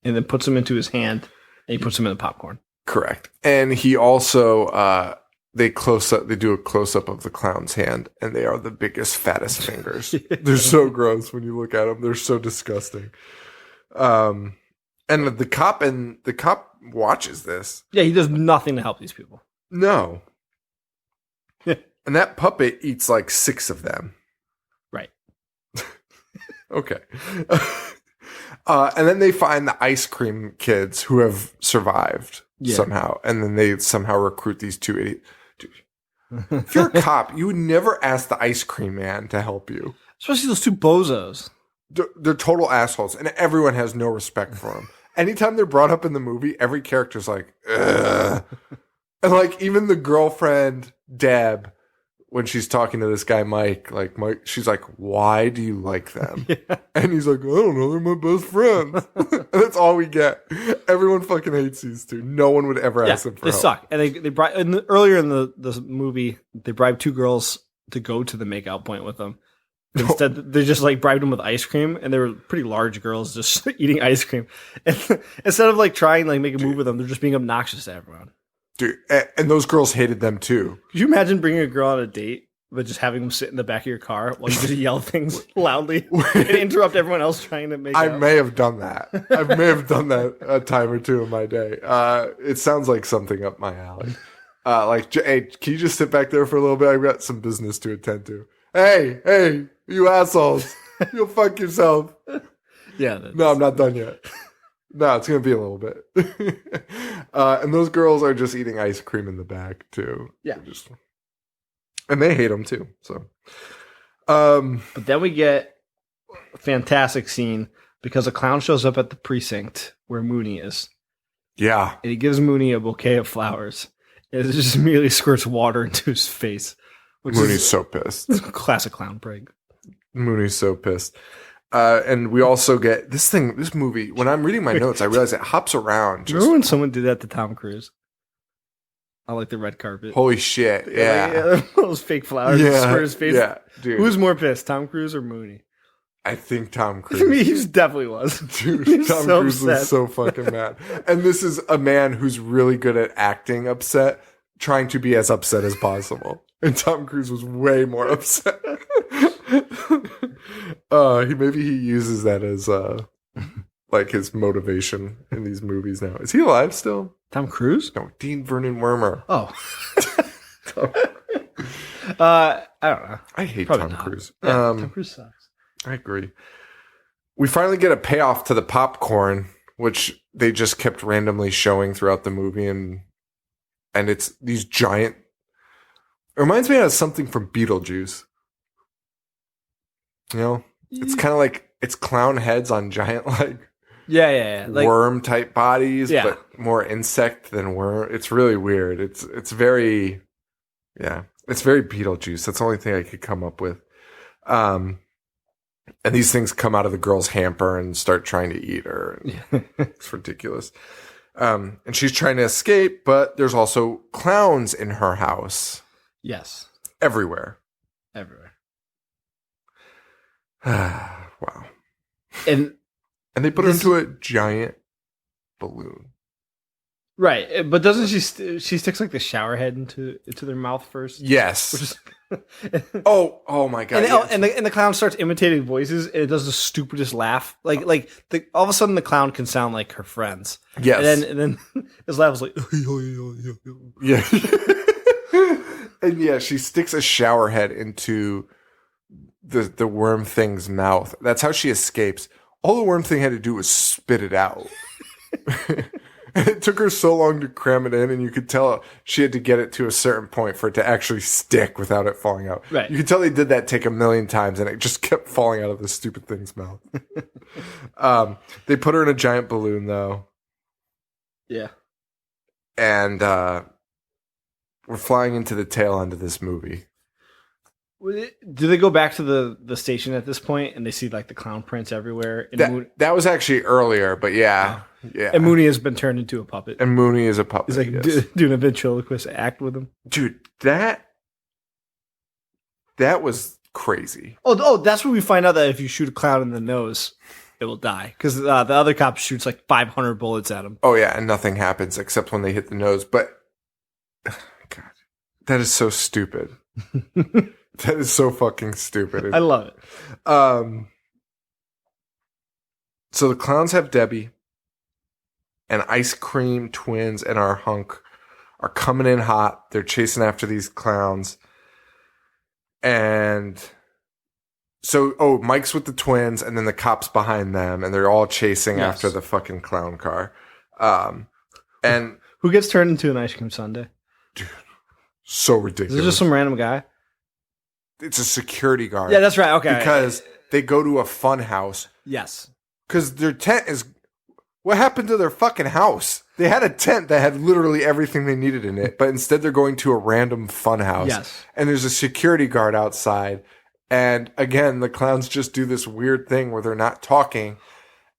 and then puts them into his hand and he puts them in the popcorn. Correct. And he also they do a close up of the clown's hand, and they are the biggest, fattest fingers. They're so gross when you look at them. They're so disgusting. And the cop watches this. Yeah, he does nothing to help these people. No. And that puppet eats like 6 of them. Right. Okay. And then they find the ice cream kids who have survived somehow. And then they somehow recruit these 2 idiots. Dude, if you're a cop, you would never ask the ice cream man to help you. Especially those 2 bozos. They're total assholes, and everyone has no respect for them. Anytime they're brought up in the movie, every character's like, ugh. And like even the girlfriend, Deb, when she's talking to this guy, Mike, she's like, why do you like them? Yeah. And he's like, I don't know, they're my best friends. And that's all we get. Everyone fucking hates these 2. No one would ever ask them for help. They suck. And they earlier in the movie, they bribed 2 girls to go to the makeout point with them. Instead, they just like bribed them with ice cream, and they were pretty large girls just eating ice cream. And instead of like trying like make a move with them, they're just being obnoxious to everyone. Dude, and those girls hated them too. Could you imagine bringing a girl on a date, but just having them sit in the back of your car while you just yell things loudly and interrupt everyone else trying to make I out? may have done that. I may have done that a time or 2 in my day. It sounds like something up my alley. Like, hey, can you just sit back there for a little bit? I've got some business to attend to. Hey, you assholes. You'll fuck yourself. Yeah. No, I'm not done yet. No, it's going to be a little bit. And those girls are just eating ice cream in the back, too. Yeah. And they hate them, too. So, But then we get a fantastic scene because a clown shows up at the precinct where Mooney is. Yeah. And he gives Mooney a bouquet of flowers. And it just immediately squirts water into his face. Mooney's so pissed. Classic clown prank. Mooney's so pissed. And we also get this movie, when I'm reading my notes, I realize it hops around. Remember when someone did that to Tom Cruise? on like the red carpet. Holy shit! Yeah, Like, those fake flowers for his face. Yeah, dude. Who's more pissed, Tom Cruise or Mooney? I think Tom I Cruise. mean, he definitely was. Dude, He was Tom so Cruise upset. was so fucking mad. And this is a man who's really good at acting upset, trying to be as upset as possible. And Tom Cruise was way more upset. Maybe he uses that as like his motivation in these movies now. Is he alive still? Tom Cruise? No, Dean Vernon Wormer. Oh. I don't know. I hate Probably Tom not. Cruise. Yeah, Tom Cruise sucks. I agree. We finally get a payoff to the popcorn, which they just kept randomly showing throughout the movie, and it's these giant. It reminds me of something from Beetlejuice. You know, it's kind of like it's clown heads on giant like Yeah. Like, worm type bodies, Yeah. but more insect than worm. It's really weird. It's very, it's very Beetlejuice. That's the only thing I could come up with. And these things come out of the girl's hamper and start trying to eat her. It's ridiculous. And she's trying to escape, but there's also clowns in her house. yes. Everywhere. Everywhere. Wow. And And they put her into a giant balloon. right, but doesn't she sticks like the shower head into their mouth first? Yes. Which is oh my God. and, yes. and the clown starts imitating voices, and it does the stupidest laugh. All of a sudden, the clown can sound like her friends. Yes. And then his laugh was like, Yeah. And yeah, she sticks a shower head into the worm thing's mouth. That's how she escapes. All the worm thing had to do was spit it out. And it took her so long to cram it in, and you could tell she had to get it to a certain point for it to actually stick without it falling out. Right. You could tell they did that take 1,000,000 times, and it just kept falling out of the stupid thing's mouth. They put her in a giant balloon, though. yeah. And we're flying into the tail end of this movie. Do they go back to the station at this point, and they see like the clown prints everywhere? And That was actually earlier, but yeah. And Mooney has been turned into a puppet. And Mooney is a puppet. He's like yes. doing a ventriloquist act with him. Dude, that was crazy. Oh, that's when we find out that if you shoot a clown in the nose, it will die. Because the other cop shoots like 500 bullets at him. Oh yeah, and nothing happens except when they hit the nose. But God, that is so stupid. That is so fucking stupid. I love it. So the clowns have Debbie, and Ice Cream Twins and our hunk are coming in hot. They're chasing after these clowns. And so, Mike's with the twins, and then the cops behind them, and they're all chasing after the fucking clown car. And Who gets turned into an ice cream sundae? so Is ridiculous. it just some random guy? It's a security guard. Yeah, that's right. Okay. Because they go to a fun house. Yes. Because their tent is... What happened to their fucking house? They had a tent that had literally everything they needed in it, but instead they're going to a random fun house. Yes. And there's a security guard outside. And again, the clowns just do this weird thing where they're not talking.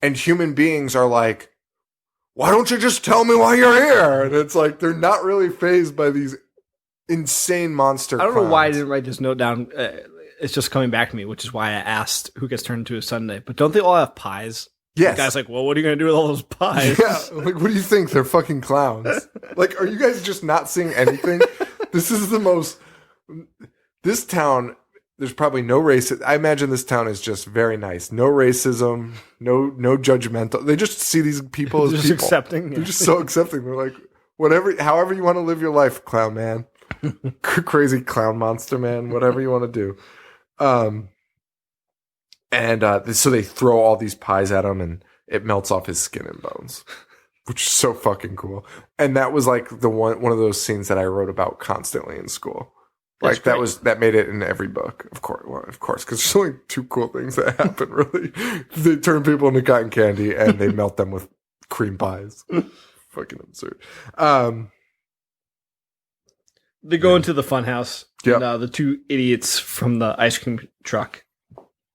And human beings are like, why don't you just tell me why you're here? And it's like, they're not really fazed by these insane monster I don't know clowns. why I didn't write this note down. It's just coming back to me, which is why I asked who gets turned into a sundae. But don't they all have pies? Yes. The guy's like, well, what are you going to do with all those pies? Yeah, like, what do you think? They're fucking clowns. Like, are you guys just not seeing anything? This is the most... This town, there's probably no racism. I imagine this town is just very nice. No racism, no judgmental. They just see these people as Just people. accepting. They're just so accepting. They're like, whatever, however you want to live your life, clown man. Crazy clown monster man, whatever you want to do. So they throw all these pies at him, and it melts off his skin and bones, which is so fucking cool. And that was like the one of those scenes that I wrote about constantly in school. That's Like great. that made it in every book, of course, because there's only two cool things that happen. Really, they turn people into cotton candy and they melt them with cream pies. Fucking absurd. They go into the fun house. Yep. And the two idiots from the ice cream truck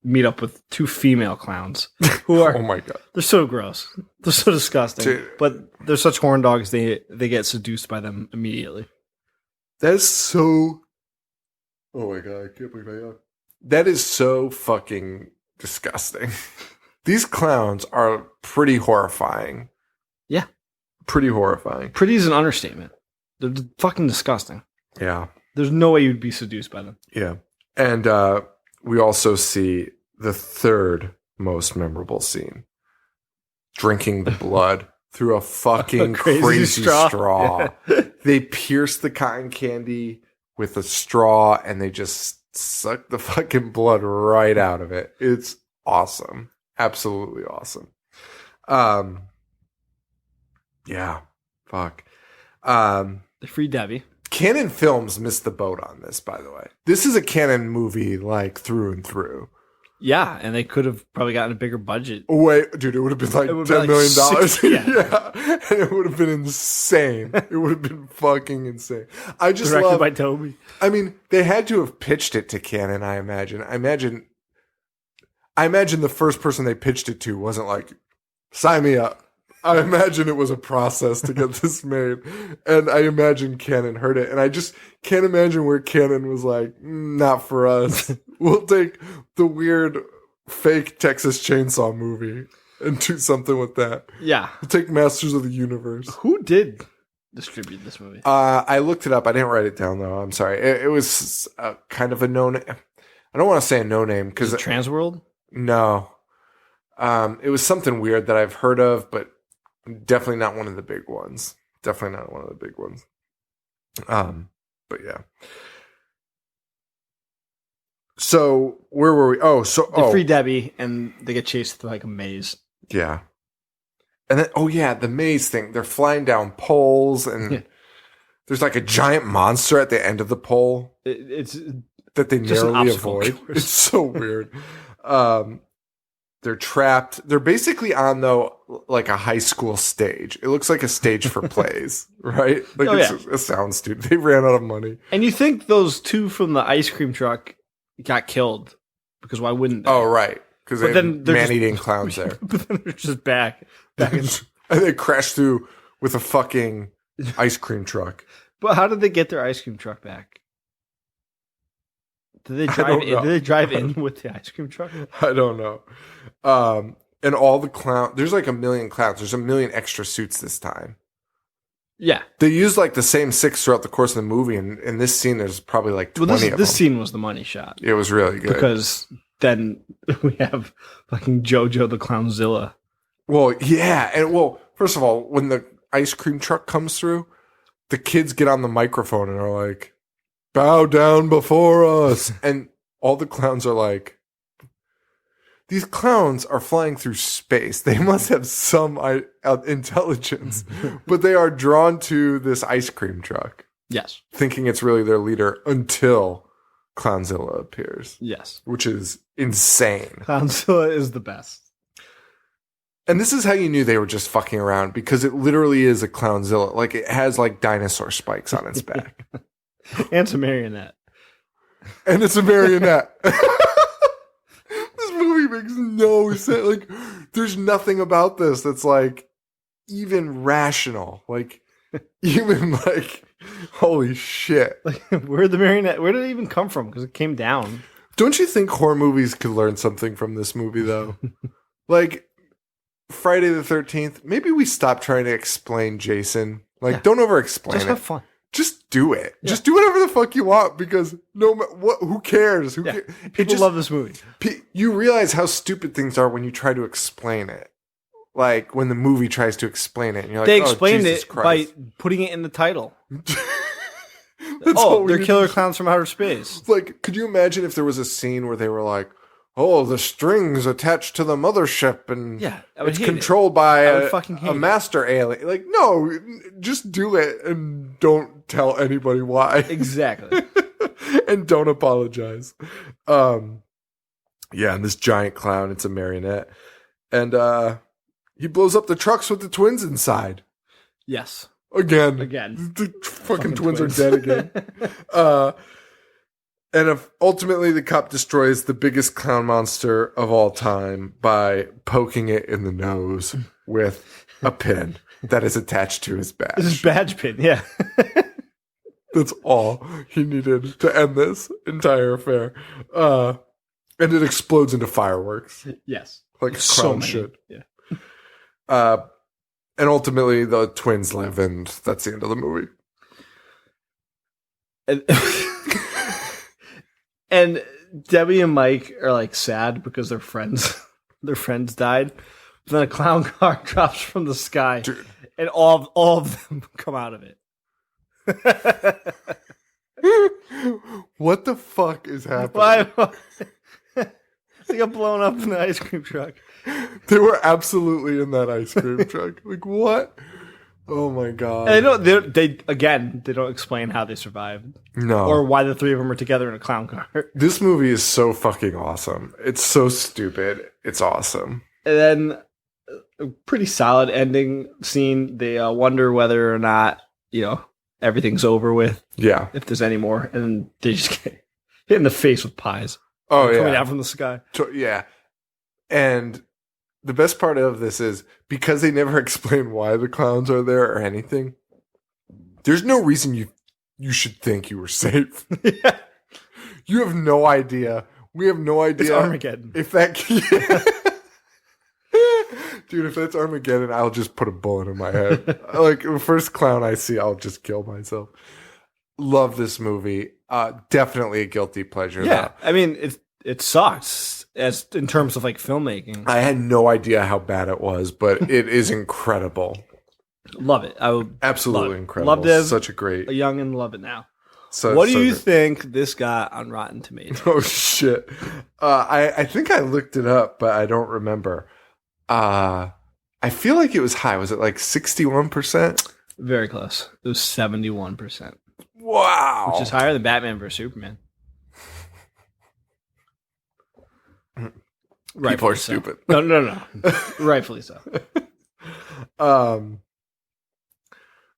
meet up with two female clowns who are Oh my god. they're so gross. They're so disgusting. Dude. But they're such horn dogs they get seduced by them immediately. That is so. Oh my god! I can't believe I yawned. That is so fucking disgusting. These clowns are pretty horrifying. Yeah. Pretty horrifying. Pretty is an understatement. They're fucking disgusting. Yeah. There's no way you'd be seduced by them. Yeah. And we also see the third most memorable scene. Drinking the blood through a fucking crazy straw. Yeah. They pierce the cotton candy with a straw and they just suck the fucking blood right out of it. It's awesome. Absolutely awesome. Yeah. Fuck. They free Debbie. Canon Films missed the boat on this, by the way. This is a Canon movie, like, through and through. Yeah, and they could have probably gotten a bigger budget. Wait, dude, it would have been like $10 million. Yeah. And it would have been insane. It would have been fucking insane. I just Directed by Toby. I mean, they had to have pitched it to Canon, I imagine. I imagine the first person they pitched it to wasn't like, sign me up. I imagine it was a process to get this made. And I imagine Canon heard it. And I just can't imagine where Canon was like, not for us. We'll take the weird fake Texas Chainsaw movie and do something with that. Yeah. We'll take Masters of the Universe. Who did distribute this movie? I looked it up. I didn't write it down, though. I'm sorry. It was kind of a no-name. I don't want to say a no-name. Because Transworld? No. It was something weird that I've heard of, but definitely not one of the big ones. Definitely not one of the big ones. But yeah. So where were we? They free Debbie and they get chased through like a maze. Yeah. And then the maze thing. They're flying down poles and there's like a giant monster at the end of the pole. It's that they narrowly avoid. It's so weird. They're trapped. They're basically on, though, like a high school stage. It looks like a stage for plays, right? Like it's a sound studio. They ran out of money. And you think those two from the ice cream truck got killed? Because why wouldn't they? Oh, right. Because they have man-eating clowns there. But then they're just back in. And they crashed through with a fucking ice cream truck. But how did they get their ice cream truck back? Did they drive in? Did they drive in with the ice cream truck? I don't know. And all the clowns, there's like a million clowns. There's a million extra suits this time. Yeah. They used like the same 6 throughout the course of the movie. And in this scene, there's probably like 20 of them. This scene was the money shot. It was really good. Because then we have fucking JoJo the Clownzilla. Well, yeah. And first of all, when the ice cream truck comes through, the kids get on the microphone and are like, bow down before us. And all the clowns are like, these clowns are flying through space. They must have some intelligence, but they are drawn to this ice cream truck. Yes. Thinking it's really their leader until Clownzilla appears. Yes. Which is insane. Clownzilla is the best. And this is how you knew they were just fucking around, because it literally is a Clownzilla. Like, it has like dinosaur spikes on its back. And it's a marionette. And it's a marionette. This movie makes no sense. Like, there's nothing about this that's like even rational. Like, even like, holy shit. Like, where did it even come from? Because it came down. Don't you think horror movies could learn something from this movie, though? Like, Friday the 13th, maybe we stop trying to explain Jason. Like, don't over-explain it. Just have fun. Just do it. Yeah. Just do whatever the fuck you want, because who cares? Who cares? People love this movie. You realize how stupid things are when you try to explain it. Like when the movie tries to explain it, and you're like, they explained Jesus it Christ. by putting it in the title. They're killer clowns from outer space. Like, could you imagine if there was a scene where they were like, oh, the strings attached to the mothership, and it's controlled by a master alien. Like, no, just do it and don't tell anybody why. Exactly. And don't apologize. And this giant clown, it's a marionette. And he blows up the trucks with the twins inside. Yes. Again. The fucking twins are dead again. And ultimately, the cop destroys the biggest clown monster of all time by poking it in the nose with a pin that is attached to his badge. His badge pin, yeah. That's all he needed to end this entire affair. And it explodes into fireworks. Yes. Like a So clown many. should. Yeah. And ultimately, the twins live, and that's the end of the movie. And, and Debbie and Mike are like sad because their friends died. But then a clown car drops from the sky, Dude. and all of them come out of it. What the fuck is happening? They got blown up in the ice cream truck. They were absolutely in that ice cream truck. Like, what? Oh my god. And they don't explain how they survived. No. Or why the three of them are together in a clown car. This movie is so fucking awesome. It's so stupid. It's awesome. And then a pretty solid ending scene. They wonder whether or not, everything's over with. Yeah. If there's any more. And they just get hit in the face with pies. Oh, yeah. Coming out from the sky. Yeah. And the best part of this is because they never explain why the clowns are there or anything, there's no reason you should think you were safe. Yeah. You have no idea. We have no idea. It's Armageddon. If that... Dude, if that's Armageddon, I'll just put a bullet in my head. Like, the first clown I see, I'll just kill myself. Love this movie. Definitely a guilty pleasure. Yeah. Though. I mean, it sucks as in terms of like filmmaking. I had no idea how bad it was, but it is incredible. Love it. I would Absolutely incredible. Loved it. Such a great. A young and love it now. So, what do you good. think this got on Rotten Tomatoes? Oh shit! I think I looked it up, but I don't remember. I feel like it was high. Was it like 61%? Very close. It was 71%. Wow, Which is higher than Batman vs Superman. People are stupid. No. Rightfully so.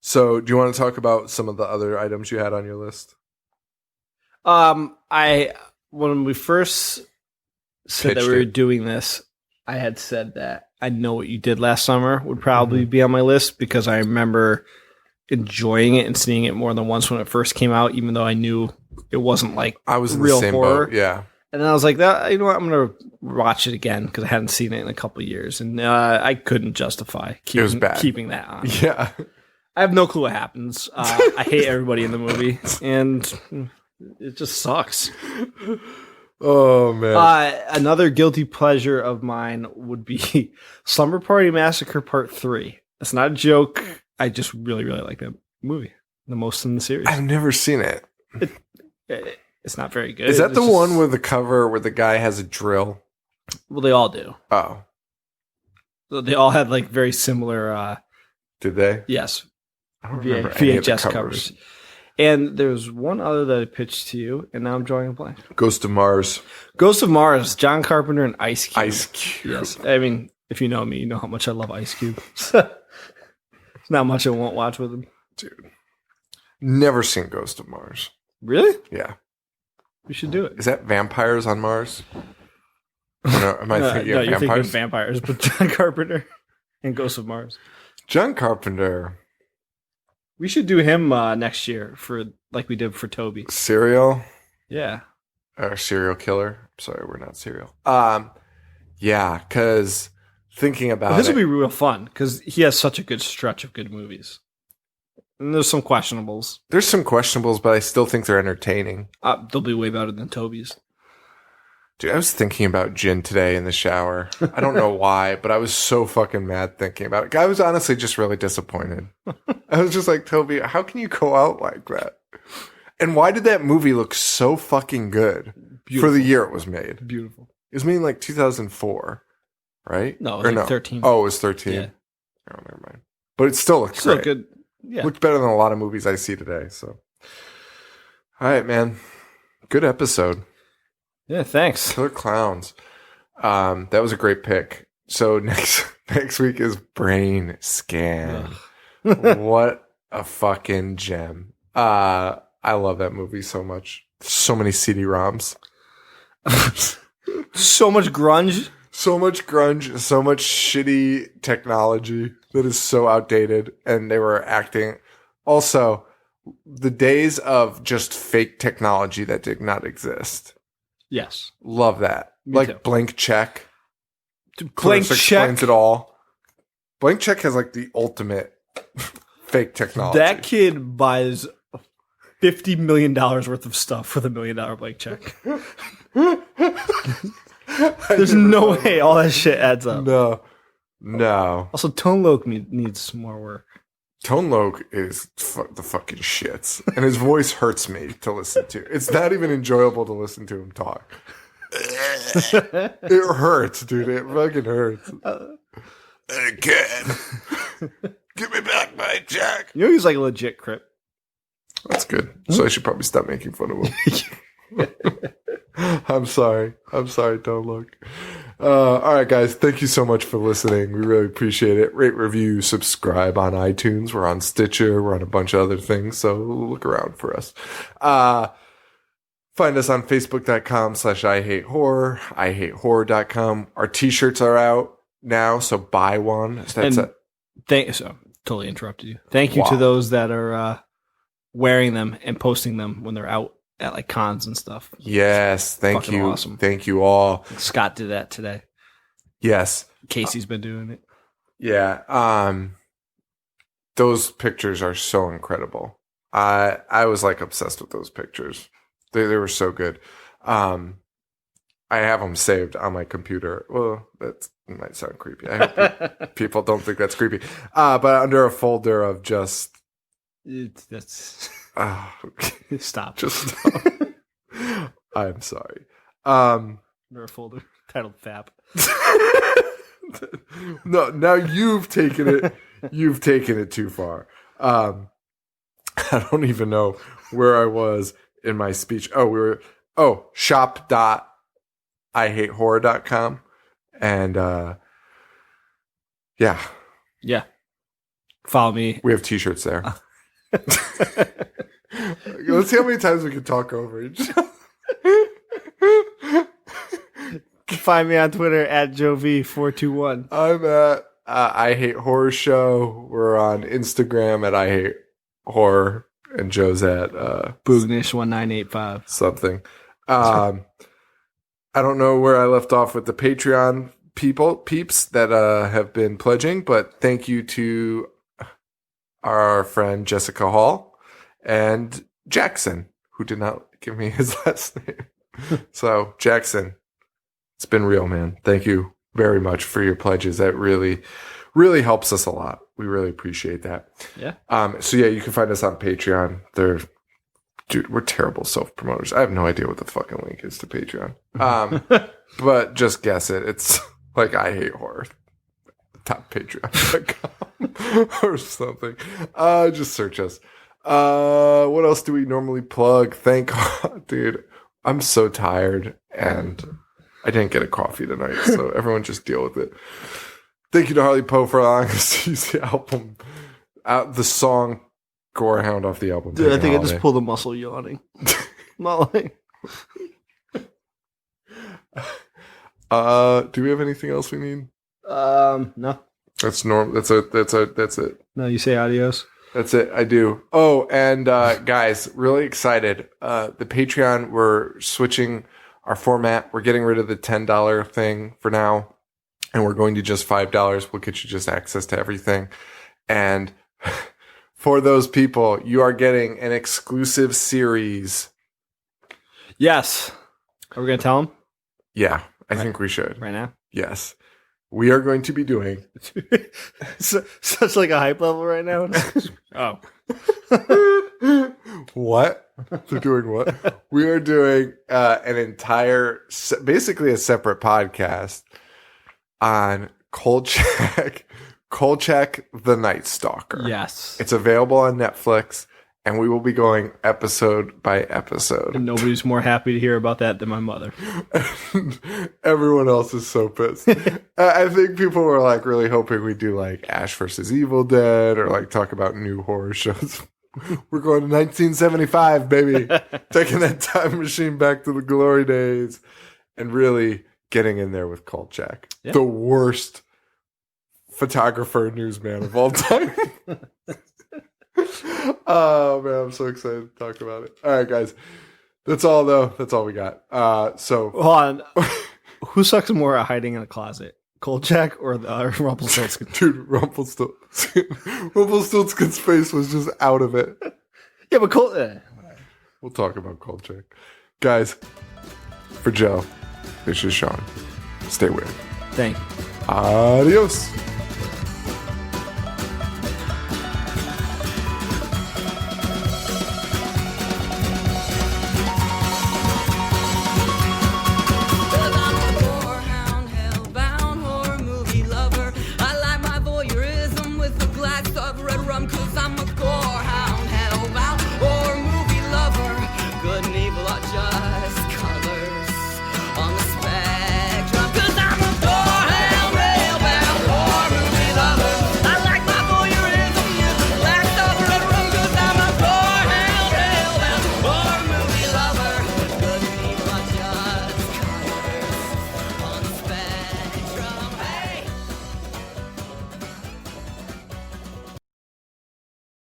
So, do you want to talk about some of the other items you had on your list? When we first said that we were doing this, I had said that I Know What You Did Last Summer would probably be on my list because I remember enjoying it and seeing it more than once when it first came out, even though I knew it wasn't like I was in real the same horror. boat. Yeah. And then I was like, you know what? I'm going to watch it again because I hadn't seen it in a couple of years. And I couldn't justify keeping that on. Yeah. I have no clue what happens. I hate everybody in the movie. And it just sucks. Oh, man. Another guilty pleasure of mine would be Slumber Party Massacre Part 3. It's not a joke. I just really, really like that movie. The most in the series. I've never seen it. It's not very good. Is that the one with the cover where the guy has a drill? Well, they all do. Oh. So they all had like very similar... Did they? Yes. I don't remember any of the VHS covers. And there's one other that I pitched to you, and now I'm drawing a blank. Ghost of Mars. Ghost of Mars, John Carpenter and Ice Cube. Ice Cube. Yes. I mean, if you know me, you know how much I love Ice Cube. There's not much I won't watch with him. Dude. Never seen Ghost of Mars. Really? Yeah. We should do it. Is that vampires on Mars? Or no, am I thinking of you're vampires? thinking vampires, but John Carpenter and Ghost of Mars. John Carpenter. We should do him next year for like we did for Toby. Serial? Yeah. Or serial killer? Sorry, we're not serial. Yeah, because thinking about this would be real fun because he has such a good stretch of good movies. And there's some questionables. There's some questionables, but I still think they're entertaining. They'll be way better than Toby's. Dude, I was thinking about Jin today in the shower. I don't know why, but I was so fucking mad thinking about it. I was honestly just really disappointed. I was just like, Toby, how can you go out like that? And why did that movie look so fucking good for the year it was made? Beautiful. It was made in like 2004, right? No, it was like 13. Oh, it was 13. Yeah. Oh, never mind. But it still looks Still great. good. Yeah. Looked better than a lot of movies I see today. So, all right, man. Good episode. Yeah, thanks. Killer Klowns. That was a great pick. So next week is Brain Scan. What a fucking gem. I love that movie so much. So many CD-ROMs. So much grunge. So much grunge, so much shitty technology that is so outdated, and they were acting. Also, the days of just fake technology that did not exist. Yes. Love that. Me like too. Blank Check. Blank Clarissa Check. explains it all. Blank Check has like the ultimate fake technology. That kid buys $50 million worth of stuff with $1 million blank check. There's no way all that shit adds up. No. Also, Tone Loc needs more work. Tone Loc is the fucking shits. And his voice hurts me to listen to. It's not even enjoyable to listen to him talk. It hurts, dude. It fucking hurts. Again. Give me back my check. You know he's like a legit crip. That's good. So I should probably stop making fun of him. I'm sorry. Don't look. All right, guys. Thank you so much for listening. We really appreciate it. Rate, review, subscribe on iTunes. We're on Stitcher. We're on a bunch of other things. So look around for us. Find us on Facebook.com/IHateHorror, IHateHorror.com. Our t-shirts are out now, so buy one. That's it. So totally interrupted you. Thank you to those that are wearing them and posting them when they're out at like cons and stuff. Yes, thank Fucking you. awesome. Thank you all. Scott did that today. Yes. Casey's been doing it. Yeah. Those pictures are so incredible. I was like obsessed with those pictures. They were so good. I have them saved on my computer. Well, that might sound creepy. I hope people don't think that's creepy. But under a folder of just That's okay. Stop. Just stop. I'm sorry. Under a folder titled FAP. No, now you've taken it. You've taken it too far. I don't even know where I was in my speech. shop.IHateHorror.com. And yeah. Follow me. We have t-shirts there. Let's see how many times we can talk over each other. Find me on Twitter at JoeV421. I'm at I Hate Horror Show. We're on Instagram at I Hate Horror. And Joe's at Boognish1985. something. I don't know where I left off with the Patreon peeps that have been pledging, but thank you to our friend Jessica Hall and Jackson, who did not give me his last name. So Jackson, it's been real, man. Thank you very much for your pledges. That really, really helps us a lot. We really appreciate that. Yeah. So yeah, you can find us on Patreon. Dude, we're terrible self-promoters. I have no idea what the fucking link is to Patreon. But just guess it. It's like I Hate Horror. Patreon.com or something. Just search us. What else do we normally plug? Thank God, dude. I'm so tired and I didn't get a coffee tonight, so everyone just deal with it. Thank you to Harley Poe for allowing us to use the album, the song Gorehound off the album. Dude, I think I just pulled a muscle yawning. Not like. Do we have anything else we need? No. That's normal. That's it. No, you say adios. That's it. I do. Oh, and guys, really excited. The Patreon, we're switching our format. We're getting rid of the $10 thing for now. And we're going to just $5. We'll get you just access to everything. And for those people, you are getting an exclusive series. Yes. Are we going to tell them? Yeah, I think we should. Right now? Yes. We are going to be doing... Such like a hype level right now? Oh. What? They're doing what? We are doing an entire... Basically a separate podcast on Kolchak the Night Stalker. Yes. It's available on Netflix, and we will be going episode by episode. And nobody's more happy to hear about that than my mother. Everyone else is so pissed. I think people were like really hoping we'd do like Ash versus Evil Dead or like talk about new horror shows. We're going to 1975, baby. Taking that time machine back to the glory days and really getting in there with Kolchak. Yeah. The worst photographer newsman of all time. Oh man, I'm so excited to talk about it. All right, guys. That's all though. That's all we got. So Hold on. Who sucks more at hiding in a closet? Kolchak or Rumpelstiltskin? dude, Rumpelstiltskin's face was just out of it. Yeah, but We'll talk about Kolchak. Guys, for Joe, this is Sean. Stay weird. Thank you. Adios.